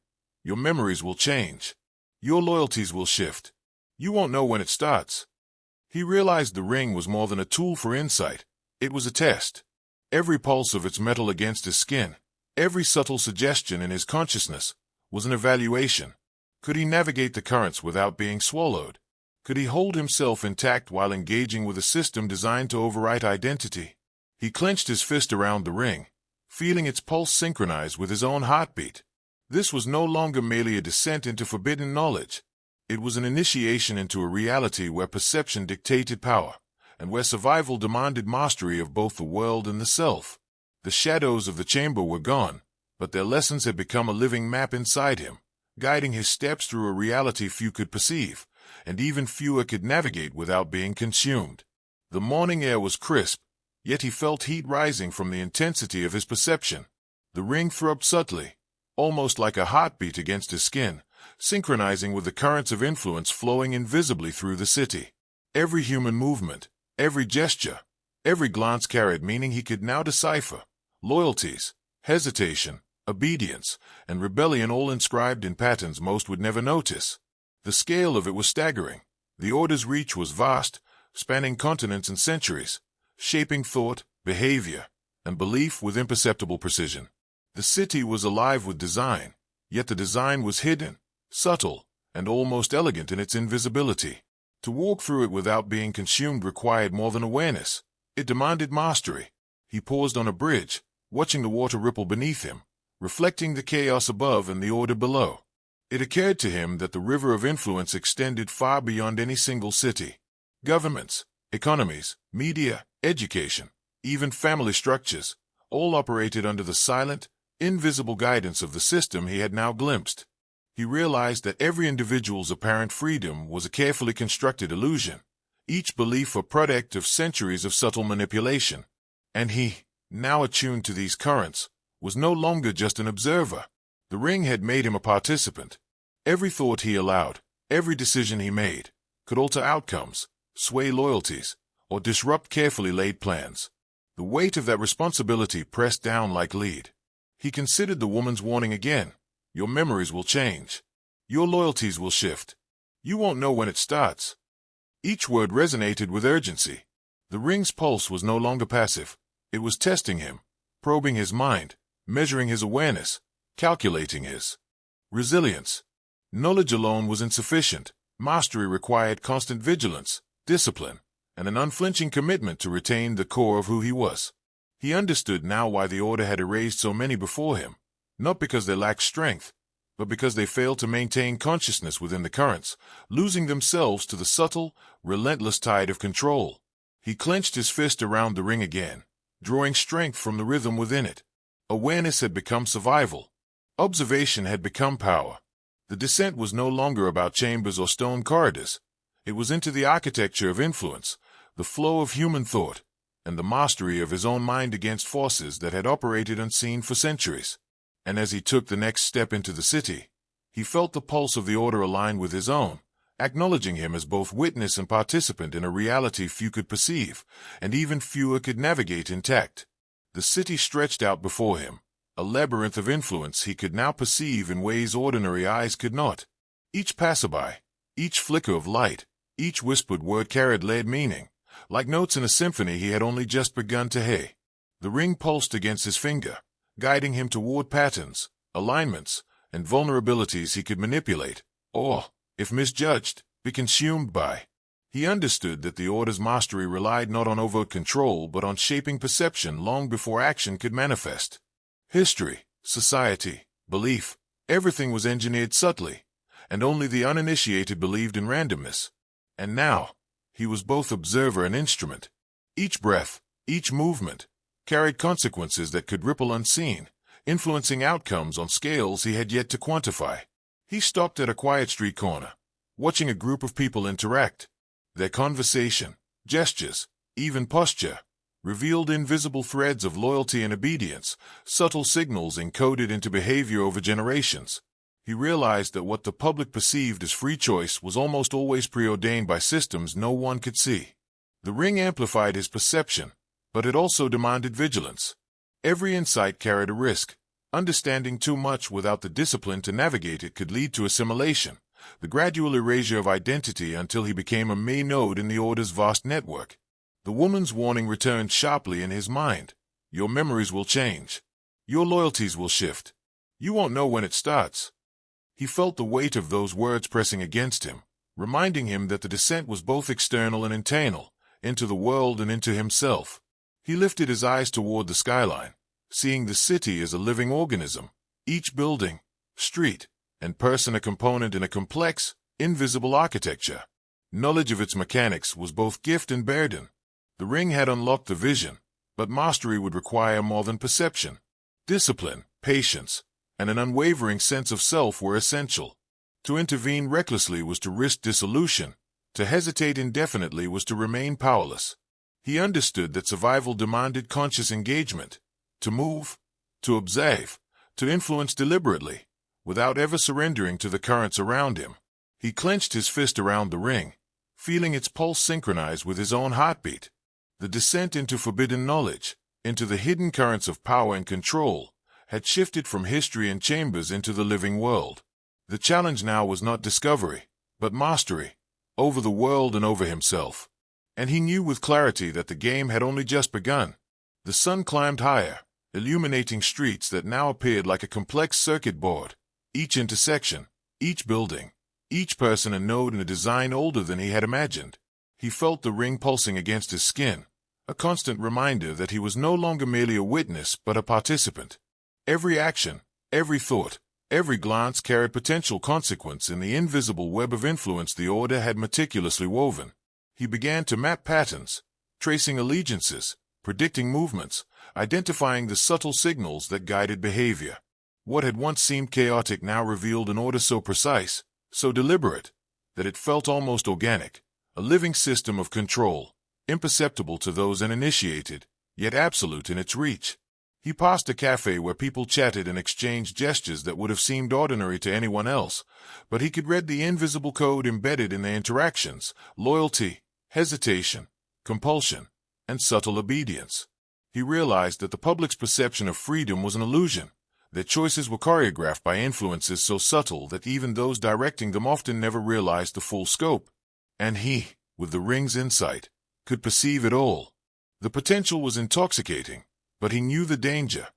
[SPEAKER 1] Your memories will change. Your loyalties will shift. You won't know when it starts. He realized the ring was more than a tool for insight. It was a test. Every pulse of its metal against his skin, every subtle suggestion in his consciousness, was an evaluation. Could he navigate the currents without being swallowed? Could he hold himself intact while engaging with a system designed to overwrite identity? He clenched his fist around the ring, feeling its pulse synchronize with his own heartbeat. This was no longer merely a descent into forbidden knowledge. It was an initiation into a reality where perception dictated power, and where survival demanded mastery of both the world and the self. The shadows of the chamber were gone, but their lessons had become a living map inside him, guiding his steps through a reality few could perceive, and even fewer could navigate without being consumed. The morning air was crisp, yet he felt heat rising from the intensity of his perception. The ring throbbed subtly, almost like a heartbeat against his skin, synchronizing with the currents of influence flowing invisibly through the city. Every human movement, every gesture, every glance carried meaning he could now decipher. Loyalties, hesitation, obedience, and rebellion all inscribed in patterns most would never notice. The scale of it was staggering. The Order's reach was vast, spanning continents and centuries, shaping thought, behavior, and belief with imperceptible precision. The city was alive with design, yet the design was hidden, subtle, and almost elegant in its invisibility. To walk through it without being consumed required more than awareness. It demanded mastery. He paused on a bridge, watching the water ripple beneath him, reflecting the chaos above and the order below. It occurred to him that the river of influence extended far beyond any single city. Governments, economies, media, education, even family structures, all operated under the silent, invisible guidance of the system he had now glimpsed. He realized that every individual's apparent freedom was a carefully constructed illusion, each belief a product of centuries of subtle manipulation. And he, now attuned to these currents, was no longer just an observer. The ring had made him a participant. Every thought he allowed, every decision he made, could alter outcomes, sway loyalties, or disrupt carefully laid plans. The weight of that responsibility pressed down like lead. He considered the woman's warning again. Your memories will change. Your loyalties will shift. You won't know when it starts. Each word resonated with urgency. The ring's pulse was no longer passive. It was testing him, probing his mind, measuring his awareness, calculating his resilience. Knowledge alone was insufficient. Mastery required constant vigilance, discipline, and an unflinching commitment to retain the core of who he was. He understood now why the Order had erased so many before him, not because they lacked strength, but because they failed to maintain consciousness within the currents, losing themselves to the subtle, relentless tide of control. He clenched his fist around the ring again, drawing strength from the rhythm within it. Awareness had become survival. Observation had become power. The descent was no longer about chambers or stone corridors. It was into the architecture of influence, the flow of human thought, and the mastery of his own mind against forces that had operated unseen for centuries. And as he took the next step into the city, he felt the pulse of the Order align with his own, acknowledging him as both witness and participant in a reality few could perceive, and even fewer could navigate intact. The city stretched out before him, a labyrinth of influence he could now perceive in ways ordinary eyes could not. Each passerby, each flicker of light, each whispered word carried layered meaning, like notes in a symphony he had only just begun to hear. The ring pulsed against his finger, guiding him toward patterns, alignments, and vulnerabilities he could manipulate, or, if misjudged, be consumed by. He understood that the Order's mastery relied not on overt control but on shaping perception long before action could manifest. History, society, belief, everything was engineered subtly, and only the uninitiated believed in randomness. And now, he was both observer and instrument. Each breath, each movement, carried consequences that could ripple unseen, influencing outcomes on scales he had yet to quantify. He stopped at a quiet street corner, watching a group of people interact. Their conversation, gestures, even posture, revealed invisible threads of loyalty and obedience, subtle signals encoded into behavior over generations. He realized that what the public perceived as free choice was almost always preordained by systems no one could see. The ring amplified his perception, but it also demanded vigilance. Every insight carried a risk. Understanding too much without the discipline to navigate it could lead to assimilation, the gradual erasure of identity until he became a mere node in the Order's vast network. The woman's warning returned sharply in his mind. Your memories will change. Your loyalties will shift. You won't know when it starts. He felt the weight of those words pressing against him, reminding him that the descent was both external and internal, into the world and into himself. He lifted his eyes toward the skyline, seeing the city as a living organism, each building, street, and person a component in a complex, invisible architecture. Knowledge of its mechanics was both gift and burden. The ring had unlocked the vision, but mastery would require more than perception. Discipline, patience, and an unwavering sense of self were essential. To intervene recklessly was to risk dissolution. To hesitate indefinitely was to remain powerless. He understood that survival demanded conscious engagement, to move, to observe, to influence deliberately, without ever surrendering to the currents around him. He clenched his fist around the ring, feeling its pulse synchronize with his own heartbeat. The descent into forbidden knowledge, into the hidden currents of power and control, had shifted from history and chambers into the living world. The challenge now was not discovery, but mastery, over the world and over himself. And he knew with clarity that the game had only just begun. The sun climbed higher, illuminating streets that now appeared like a complex circuit board. Each intersection, each building, each person a node in a design older than he had imagined. He felt the ring pulsing against his skin, a constant reminder that he was no longer merely a witness but a participant. Every action, every thought, every glance carried potential consequence in the invisible web of influence the Order had meticulously woven. He began to map patterns, tracing allegiances, predicting movements, identifying the subtle signals that guided behavior. What had once seemed chaotic now revealed an order so precise, so deliberate, that it felt almost organic. A living system of control, imperceptible to those uninitiated, yet absolute in its reach. He passed a cafe where people chatted and exchanged gestures that would have seemed ordinary to anyone else, but he could read the invisible code embedded in their interactions: loyalty, hesitation, compulsion, and subtle obedience. He realized that the public's perception of freedom was an illusion. Their choices were choreographed by influences so subtle that even those directing them often never realized the full scope. And he, with the ring's insight, could perceive it all. The potential was intoxicating, but he knew the danger.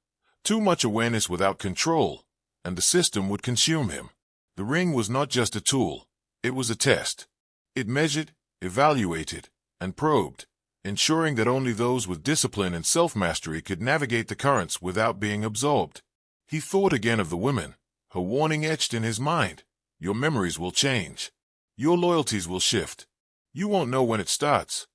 [SPEAKER 1] Too much awareness without control, and the system would consume him. The ring was not just a tool, it was a test. It measured, evaluated, and probed, ensuring that only those with discipline and self-mastery could navigate the currents without being absorbed. He thought again of the women, her warning etched in his mind. Your memories will change. Your loyalties will shift. You won't know when it starts.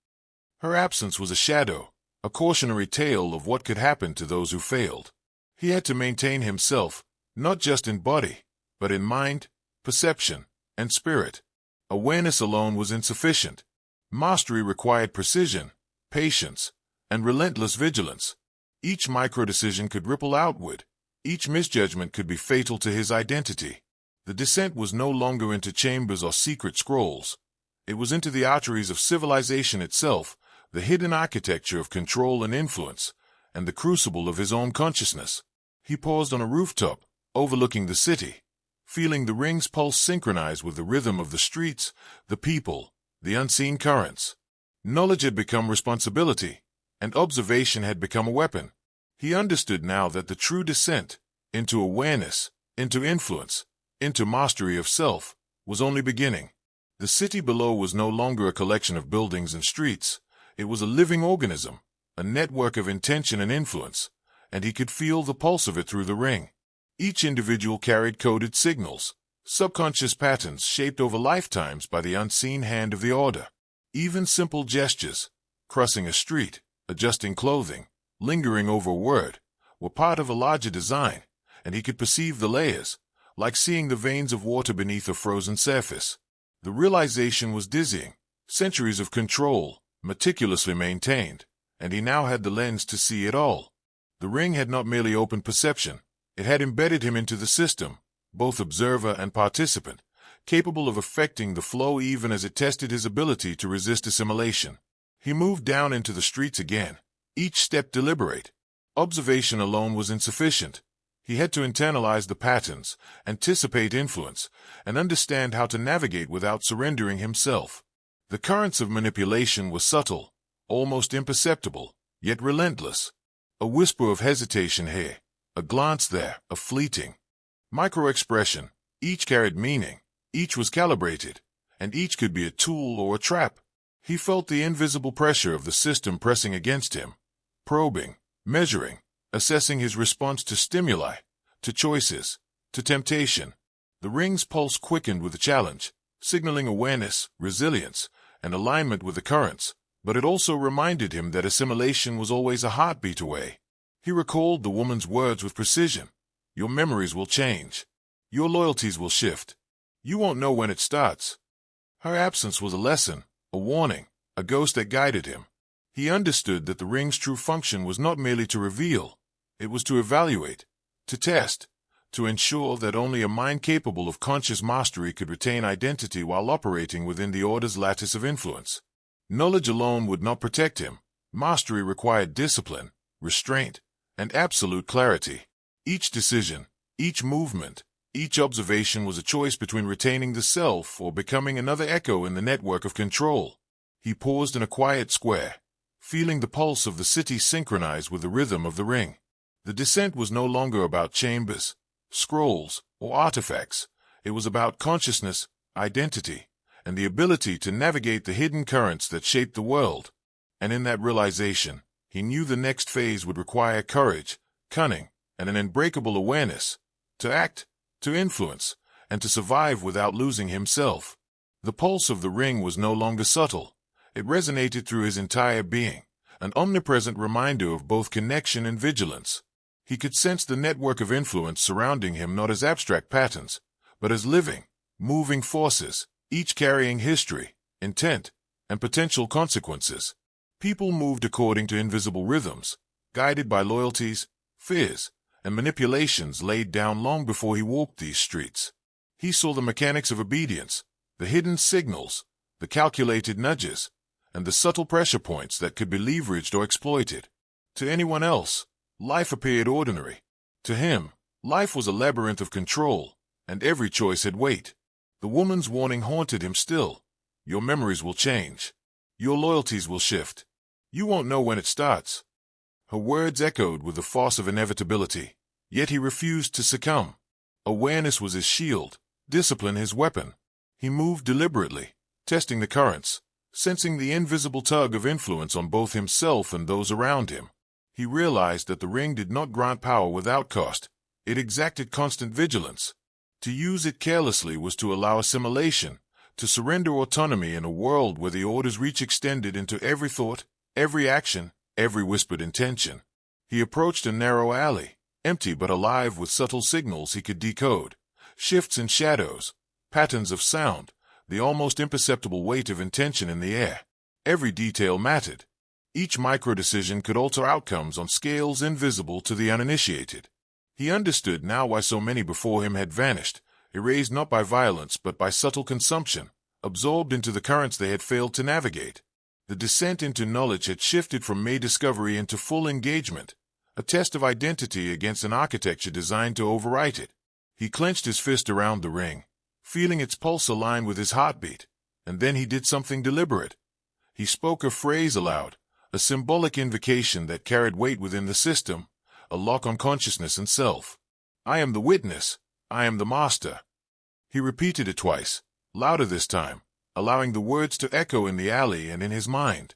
[SPEAKER 1] Her absence was a shadow, a cautionary tale of what could happen to those who failed. He had to maintain himself, not just in body, but in mind, perception, and spirit. Awareness alone was insufficient. Mastery required precision, patience, and relentless vigilance. Each micro-decision could ripple outward. Each misjudgment could be fatal to his identity. The descent was no longer into chambers or secret scrolls. It was into the arteries of civilization itself, the hidden architecture of control and influence, and the crucible of his own consciousness. He paused on a rooftop, overlooking the city, feeling the ring's pulse synchronize with the rhythm of the streets, the people, the unseen currents. Knowledge had become responsibility, and observation had become a weapon. He understood now that the true descent into awareness, into influence, into mastery of self, was only beginning. The city below was no longer a collection of buildings and streets. It was a living organism, a network of intention and influence, and he could feel the pulse of it through the ring. Each individual carried coded signals, subconscious patterns shaped over lifetimes by the unseen hand of the order. Even simple gestures, crossing a street, adjusting clothing, lingering over a word, were part of a larger design, and he could perceive the layers, like seeing the veins of water beneath a frozen surface. The realization was dizzying, centuries of control, meticulously maintained, and he now had the lens to see it all. The ring had not merely opened perception, it had embedded him into the system, both observer and participant, capable of affecting the flow even as it tested his ability to resist assimilation. He moved down into the streets again, each step deliberate. Observation alone was insufficient. He had to internalize the patterns, anticipate influence, and understand how to navigate without surrendering himself. The currents of manipulation were subtle, almost imperceptible, yet relentless. A whisper of hesitation here, a glance there, a fleeting micro-expression. Each carried meaning, each was calibrated, and each could be a tool or a trap. He felt the invisible pressure of the system pressing against him, probing, measuring, assessing his response to stimuli, to choices, to temptation. The ring's pulse quickened with the challenge, signaling awareness, resilience, and alignment with the currents, but it also reminded him that assimilation was always a heartbeat away. He recalled the woman's words with precision. Your memories will change. Your loyalties will shift. You won't know when it starts. Her absence was a lesson, a warning, a ghost that guided him. He understood that the ring's true function was not merely to reveal, it was to evaluate, to test, to ensure that only a mind capable of conscious mastery could retain identity while operating within the order's lattice of influence. Knowledge alone would not protect him. Mastery required discipline, restraint, and absolute clarity. Each decision, each movement, each observation was a choice between retaining the self or becoming another echo in the network of control. He paused in a quiet square, feeling the pulse of the city synchronize with the rhythm of the ring. The descent was no longer about chambers, scrolls, or artifacts. It was about consciousness, identity, and the ability to navigate the hidden currents that shaped the world. And in that realization, he knew the next phase would require courage, cunning, and an unbreakable awareness, to act, to influence, and to survive without losing himself. The pulse of the ring was no longer subtle. It resonated through his entire being, an omnipresent reminder of both connection and vigilance. He could sense the network of influence surrounding him not as abstract patterns, but as living, moving forces, each carrying history, intent, and potential consequences. People moved according to invisible rhythms, guided by loyalties, fears, and manipulations laid down long before he walked these streets. He saw the mechanics of obedience, the hidden signals, the calculated nudges, and the subtle pressure points that could be leveraged or exploited. To anyone else, life appeared ordinary. To him, life was a labyrinth of control, and every choice had weight. The woman's warning haunted him still. Your memories will change. Your loyalties will shift. You won't know when it starts. Her words echoed with the force of inevitability, yet he refused to succumb. Awareness was his shield, discipline his weapon. He moved deliberately, testing the currents, sensing the invisible tug of influence on both himself and those around him. He realized that the ring did not grant power without cost. It exacted constant vigilance. To use it carelessly was to allow assimilation, to surrender autonomy in a world where the order's reach extended into every thought, every action, every whispered intention. He approached a narrow alley, empty but alive with subtle signals he could decode, shifts in shadows, patterns of sound, the almost imperceptible weight of intention in the air. Every detail mattered. Each micro-decision could alter outcomes on scales invisible to the uninitiated. He understood now why so many before him had vanished, erased not by violence but by subtle consumption, absorbed into the currents they had failed to navigate. The descent into knowledge had shifted from mere discovery into full engagement, a test of identity against an architecture designed to overwrite it. He clenched his fist around the ring, feeling its pulse align with his heartbeat, and then he did something deliberate. He spoke a phrase aloud, a symbolic invocation that carried weight within the system, a lock on consciousness and self. I am the witness. I am the master. He repeated it twice, louder this time, allowing the words to echo in the alley and in his mind.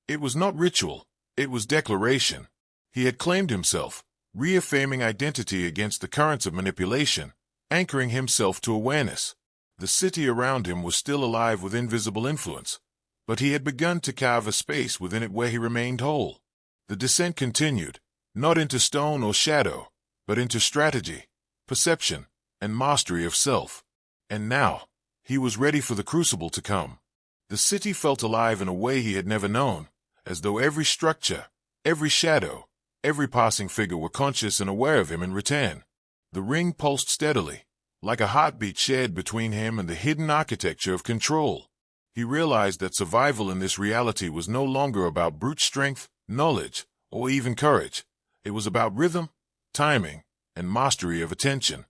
[SPEAKER 1] It was not ritual, it was declaration. He had claimed himself, reaffirming identity against the currents of manipulation, anchoring himself to awareness. The city around him was still alive with invisible influence, but he had begun to carve a space within it where he remained whole. The descent continued, not into stone or shadow, but into strategy, perception, and mastery of self. And now, he was ready for the crucible to come. The city felt alive in a way he had never known, as though every structure, every shadow, every passing figure were conscious and aware of him in return. The ring pulsed steadily, like a heartbeat shared between him and the hidden architecture of control. He realized that survival in this reality was no longer about brute strength, knowledge, or even courage. It was about rhythm, timing, and mastery of attention.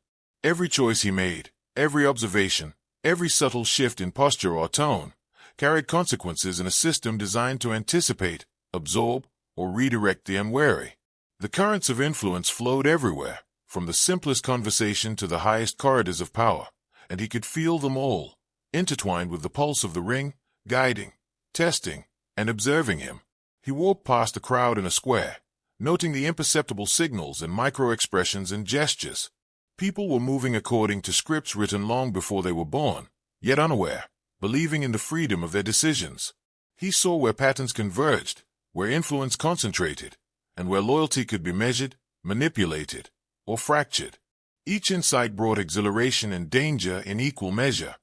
[SPEAKER 1] Every choice he made, every observation, every subtle shift in posture or tone, carried consequences in a system designed to anticipate, absorb, or redirect the unwary. The currents of influence flowed everywhere, from the simplest conversation to the highest corridors of power, and he could feel them all, intertwined with the pulse of the ring, guiding, testing, and observing him. He walked past the crowd in a square, noting the imperceptible signals and micro-expressions and gestures. People were moving according to scripts written long before they were born, yet unaware, believing in the freedom of their decisions. He saw where patterns converged, where influence concentrated, and where loyalty could be measured, manipulated, or fractured. Each insight brought exhilaration and danger in equal measure.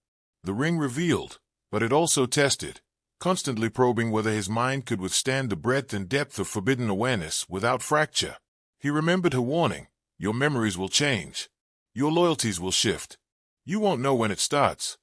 [SPEAKER 1] The ring revealed, but it also tested, constantly probing whether his mind could withstand the breadth and depth of forbidden awareness without fracture. He remembered her warning, your memories will change. Your loyalties will shift. You won't know when it starts.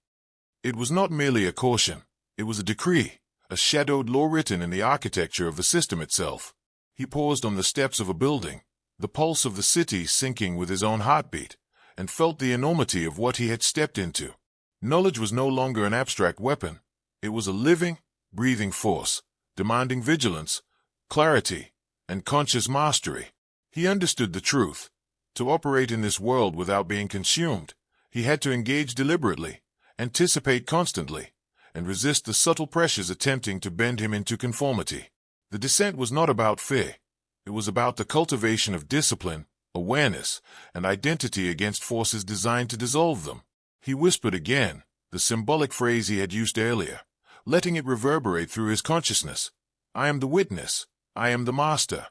[SPEAKER 1] It was not merely a caution, it was a decree, a shadowed law written in the architecture of the system itself. He paused on the steps of a building, the pulse of the city syncing with his own heartbeat, and felt the enormity of what he had stepped into. Knowledge was no longer an abstract weapon. It was a living, breathing force, demanding vigilance, clarity, and conscious mastery. He understood the truth. To operate in this world without being consumed, he had to engage deliberately, anticipate constantly, and resist the subtle pressures attempting to bend him into conformity. The descent was not about fear. It was about the cultivation of discipline, awareness, and identity against forces designed to dissolve them. He whispered again, the symbolic phrase he had used earlier, letting it reverberate through his consciousness. I am the witness. I am the master.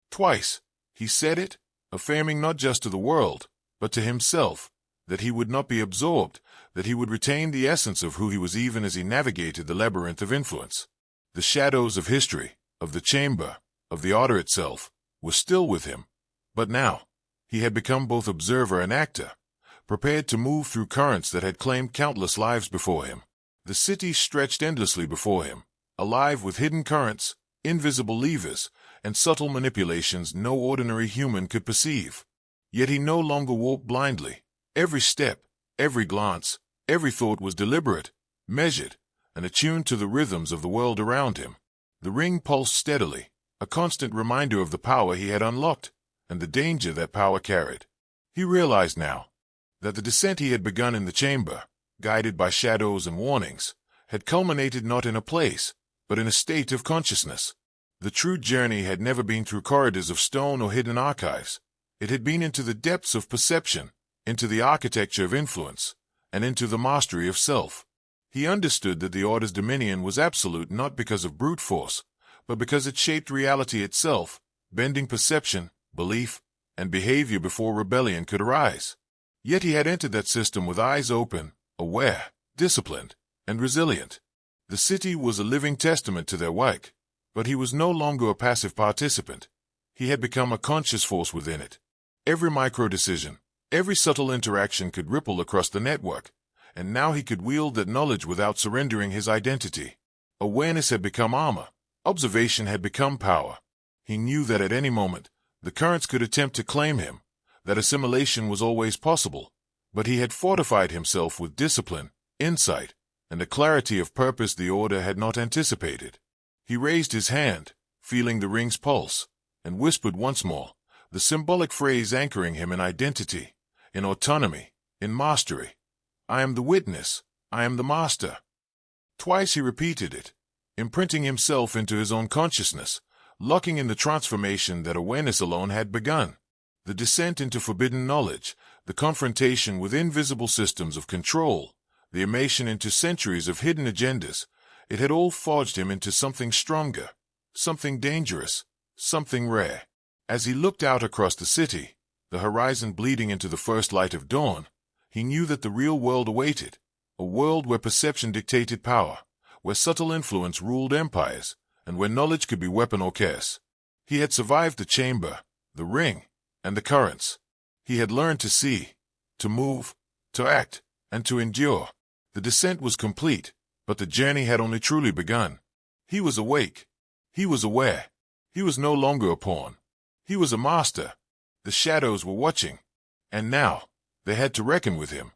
[SPEAKER 1] Twice, he said it, affirming not just to the world, but to himself, that he would not be absorbed, that he would retain the essence of who he was even as he navigated the labyrinth of influence. The shadows of history, of the chamber, of the order itself, were still with him, but now, he had become both observer and actor, prepared to move through currents that had claimed countless lives before him. The city stretched endlessly before him, alive with hidden currents, invisible levers, and subtle manipulations no ordinary human could perceive. Yet he no longer walked blindly. Every step, every glance, every thought was deliberate, measured, and attuned to the rhythms of the world around him. The ring pulsed steadily, a constant reminder of the power he had unlocked, and the danger that power carried. He realized now that the descent he had begun in the chamber, guided by shadows and warnings, had culminated not in a place, but in a state of consciousness. The true journey had never been through corridors of stone or hidden archives. It had been into the depths of perception, into the architecture of influence, and into the mastery of self. He understood that the Order's dominion was absolute not because of brute force, but because it shaped reality itself, bending perception, belief, and behavior before rebellion could arise. Yet he had entered that system with eyes open, aware, disciplined, and resilient. The city was a living testament to their work, but he was no longer a passive participant. He had become a conscious force within it. Every micro-decision, every subtle interaction could ripple across the network, and now he could wield that knowledge without surrendering his identity. Awareness had become armor. Observation had become power. He knew that at any moment, the currents could attempt to claim him, that assimilation was always possible, but he had fortified himself with discipline, insight, and a clarity of purpose the Order had not anticipated. He raised his hand, feeling the ring's pulse, and whispered once more, the symbolic phrase anchoring him in identity, in autonomy, in mastery. I am the witness, I am the master. Twice he repeated it, imprinting himself into his own consciousness, locking in the transformation that awareness alone had begun. The descent into forbidden knowledge, the confrontation with invisible systems of control, the immersion into centuries of hidden agendas, it had all forged him into something stronger, something dangerous, something rare. As he looked out across the city, the horizon bleeding into the first light of dawn, he knew that the real world awaited, a world where perception dictated power, where subtle influence ruled empires, and where knowledge could be weapon or curse. He had survived the chamber, the ring, and the currents. He had learned to see, to move, to act, and to endure. The descent was complete, but the journey had only truly begun. He was awake. He was aware. He was no longer a pawn. He was a master. The shadows were watching, and now they had to reckon with him.